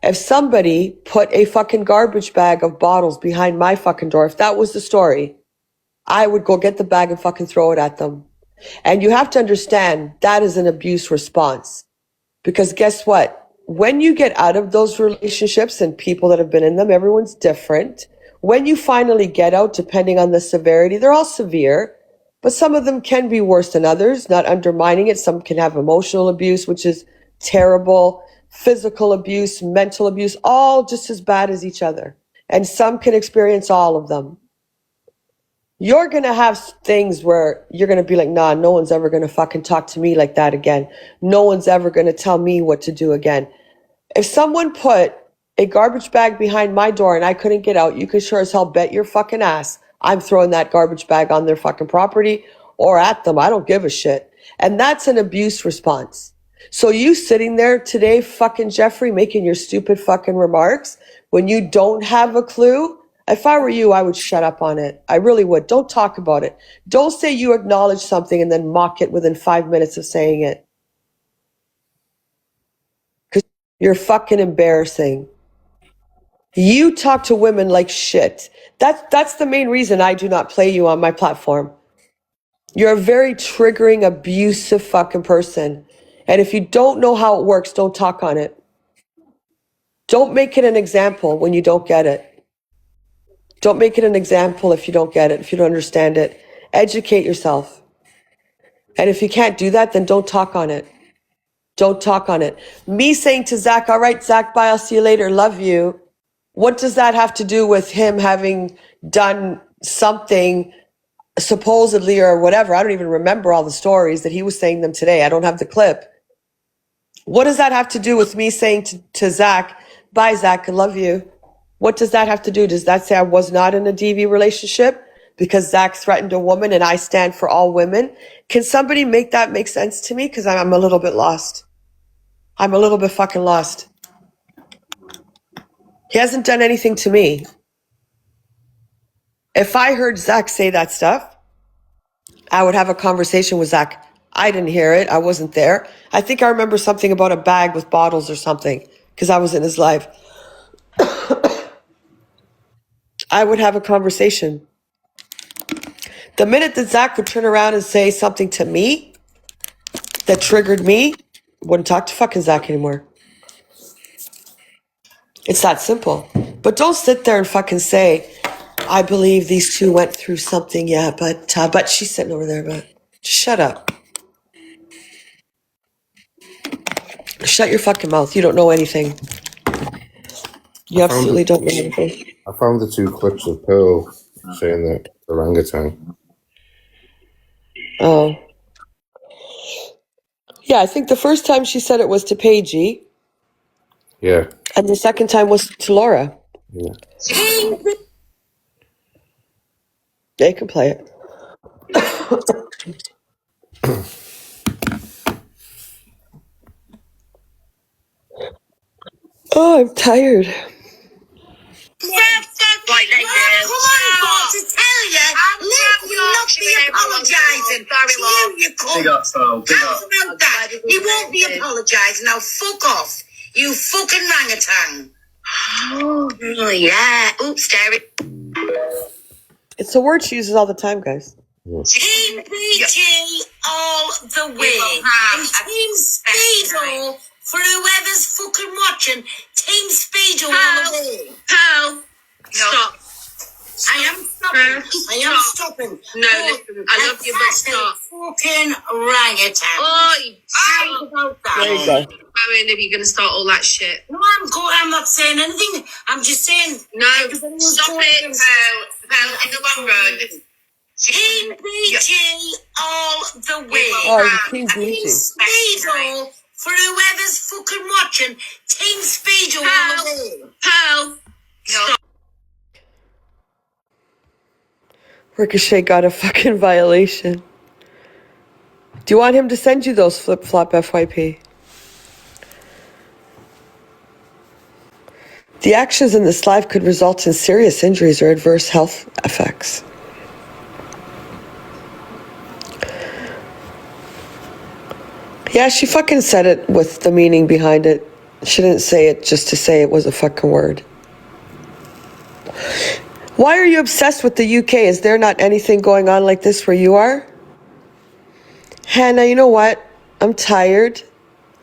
If somebody put a fucking garbage bag of bottles behind my fucking door, if that was the story, I would go get the bag and fucking throw it at them. And you have to understand that is an abuse response. Because guess what? When you get out of those relationships and people that have been in them, everyone's different. When you finally get out, depending on the severity, they're all severe, but some of them can be worse than others, not undermining it. Some can have emotional abuse, which is terrible, physical abuse, mental abuse, all just as bad as each other. And some can experience all of them. You're going to have things where you're going to be like, nah, no one's ever going to fucking talk to me like that again. No one's ever going to tell me what to do again. If someone put a garbage bag behind my door and I couldn't get out, you can sure as hell bet your fucking ass I'm throwing that garbage bag on their fucking property or at them. I don't give a shit. And that's an abuse response. So you sitting there today, fucking Jeffrey, making your stupid fucking remarks when you don't have a clue. If I were you, I would shut up on it. I really would. Don't talk about it. Don't say you acknowledge something and then mock it within 5 minutes of saying it. Because you're fucking embarrassing. You talk to women like shit. That's the main reason I do not play you on my platform. You're a very triggering, abusive fucking person. And if you don't know how it works, don't talk on it. Don't make it an example when you don't get it. Don't make it an example if you don't get it, if you don't understand it. Educate yourself. And if you can't do that, then don't talk on it. Don't talk on it. Me saying to Zach, all right, Zach, bye, I'll see you later, love you. What does that have to do with him having done something supposedly or whatever? I don't even remember all the stories that he was saying them today. I don't have the clip. What does that have to do with me saying to Zach, bye, Zach, I love you? What does that have to do? Does that say I was not in a DV relationship because Zach threatened a woman and I stand for all women? Can somebody make that make sense to me? Because I'm a little bit lost. I'm a little bit fucking lost. He hasn't done anything to me. If I heard Zach say that stuff, I would have a conversation with Zach. I didn't hear it. I wasn't there. I think I remember something about a bag with bottles or something because I was in his life. I would have a conversation. The minute that Zach would turn around and say something to me that triggered me, wouldn't talk to fucking Zach anymore. It's that simple. But don't sit there and fucking say, I believe these two went through something, yeah, but she's sitting over there, but shut up. Shut your fucking mouth. You don't know anything. You absolutely don't know anything. I found the 2 clips of Pearl saying that orangutan. Oh. Yeah, I think the first time she said it was to Paigey, Yeah. and the second time was to Laura. Yeah. They can play it. Oh, I'm tired. Right, ladies. Come on, got to tell you. Let you not be apologising. To you cunt. Big up, Pearl. Big How's up. about that? He won't be apologising. Now fuck off. You fucking orangutan. Oh, yeah. Oops, Derry. It's a word she uses all the time, guys. Team PG all the way. And Team Speedo for whoever's fucking watching. Team Speedo all the way. Pal, stop. I am stopping. I am stopping. No, listen, I love you, but stop. Fucking orangutan. Oi! How about that? There you go. Going if you're going to start all that shit. No, I'm not saying anything. I'm just saying. No, stop it, Pal, in the long run. Team PG all the way. Oh, Team Team PG. Speedo for whoever's fucking watching. Team Speedo all the way. Pal, stop. Ricochet got a fucking violation. Do you want him to send you those flip-flop FYP? The actions in this live could result in serious injuries or adverse health effects. Yeah, she fucking said it with the meaning behind it. She didn't say it just to say it was a fucking word. Why are you obsessed with the UK? Is there not anything going on like this where you are? Hannah, you know what? I'm tired,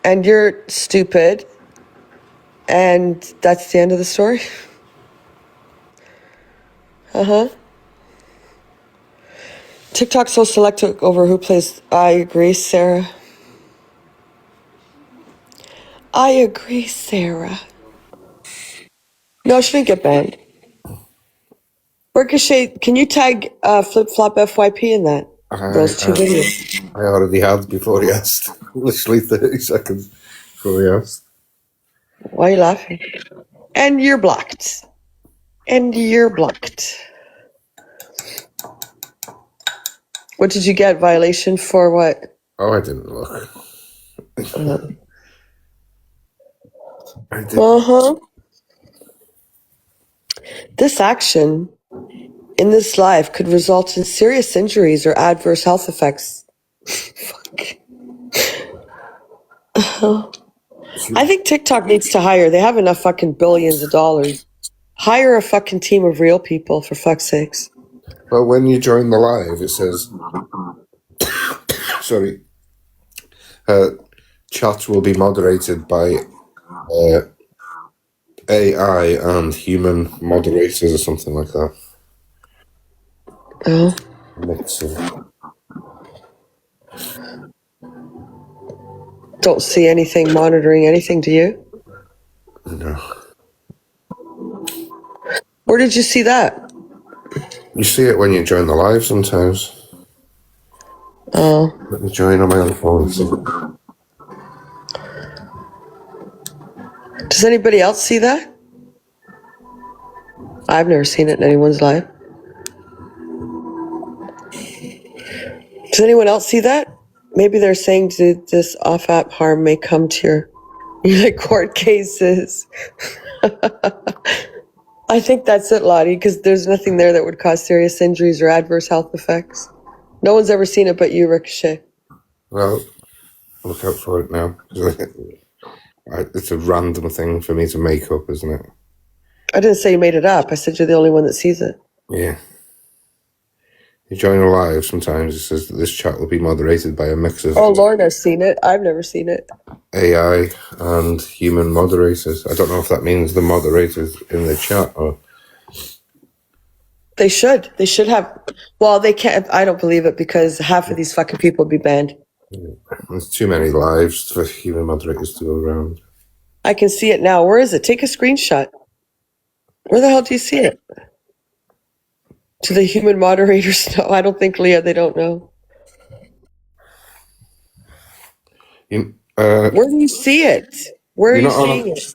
and you're stupid, and that's the end of the story. TikTok's so selective over who plays. I agree, Sarah. I agree, Sarah. No, she didn't get banned. Ricochet, can you tag Flip Flop FYP in that? Those 2 videos. I already had before he asked. Literally 30 seconds before he asked. Why are you laughing? And you're blocked. And you're blocked. What did you get? Violation for what? Oh, I didn't look. I didn't. Uh-huh. This action in this live could result in serious injuries or adverse health effects. Fuck. I think TikTok needs to hire. They have enough fucking billions of dollars. Hire a fucking team of real people, for fuck's sakes. But when you join the live, it says, sorry, chat will be moderated by AI and human moderators or something like that. Oh. Mix of. Don't see anything monitoring anything, do you? No. Where did you see that? You see it when you join the live sometimes. Oh. Let me join on my own phone. Does anybody else see that? I've never seen it in anyone's live. Does anyone else see that? Maybe they're saying this off-app harm may come to your court cases. I think that's it, Lottie, because there's nothing there that would cause serious injuries or adverse health effects. No one's ever seen it but you, Ricochet. Well, look out for it now. It's a random thing for me to make up, isn't it? I didn't say you made it up. I said you're the only one that sees it. Yeah. You join a live, sometimes it says that this chat will be moderated by a mix of Oh, Lorna's seen it. I've never seen it. AI and human moderators. I don't know if that means the moderators in the chat or... They should. They should have. Well, they can't. I don't believe it because half of these fucking people would be banned. There's too many lives for human moderators to go around. I can see it now. Where is it? Take a screenshot. Where the hell do you see it? To the human moderators? No, I don't think, Leah, they don't know. Where do you see it? Where are you seeing it?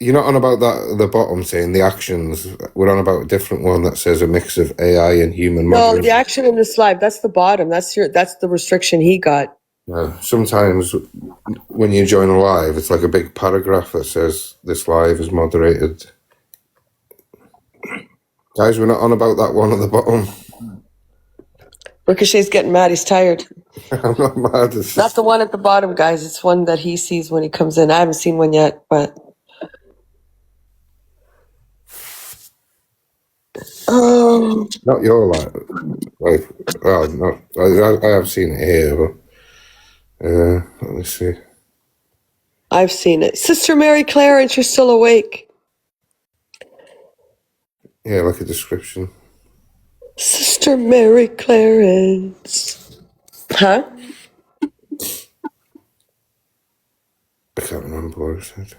You're not on about that the bottom saying the actions. We're on about a different one that says a mix of AI and human moderators. No, the action in this live, that's the bottom. That's the restriction he got. Sometimes when you join a live, it's like a big paragraph that says this live is moderated. Guys, we're not on about that one at the bottom. Ricochet's getting mad. He's tired. I'm not mad. It's Not the one at the bottom, guys. It's one that he sees when he comes in. I haven't seen one yet, but... not your live. Like, well, no, I have seen it here, but let me see. I've seen it. Sister Mary Clarence, you're still awake. Yeah, like a description. Sister Mary Clarence. Huh? I can't remember what it said.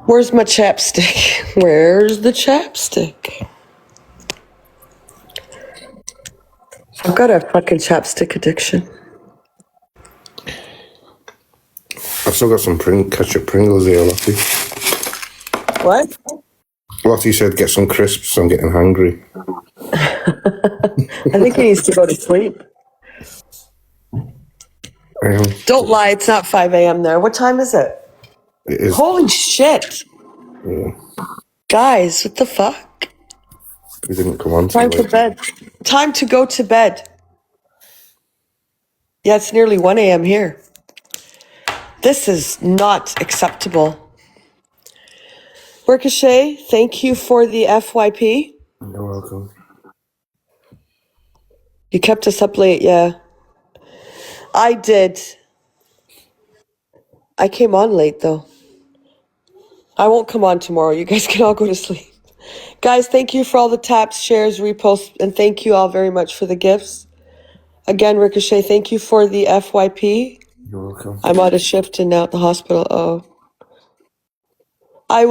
Where's my chapstick? Where's the chapstick? I've got a fucking chapstick addiction. I've still got some ketchup Pringles here, Lottie. What? Lottie said get some crisps, I'm getting hungry. I think he needs to go to sleep. Don't lie, it's not 5 a.m. there. What time is it? It is. Holy shit. Yeah. Guys, what the fuck? We didn't come on Time for bed. Time to go to bed. Yeah, it's nearly 1 a.m. here. This is not acceptable. Ricochet, thank you for the FYP. You're welcome. You kept us up late, yeah. I did. I came on late, though. I won't come on tomorrow. You guys can all go to sleep. Guys, thank you for all the taps, shares, reposts, and thank you all very much for the gifts. Again, Ricochet, thank you for the FYP. You're welcome. I'm out of shift and now at the hospital. Oh.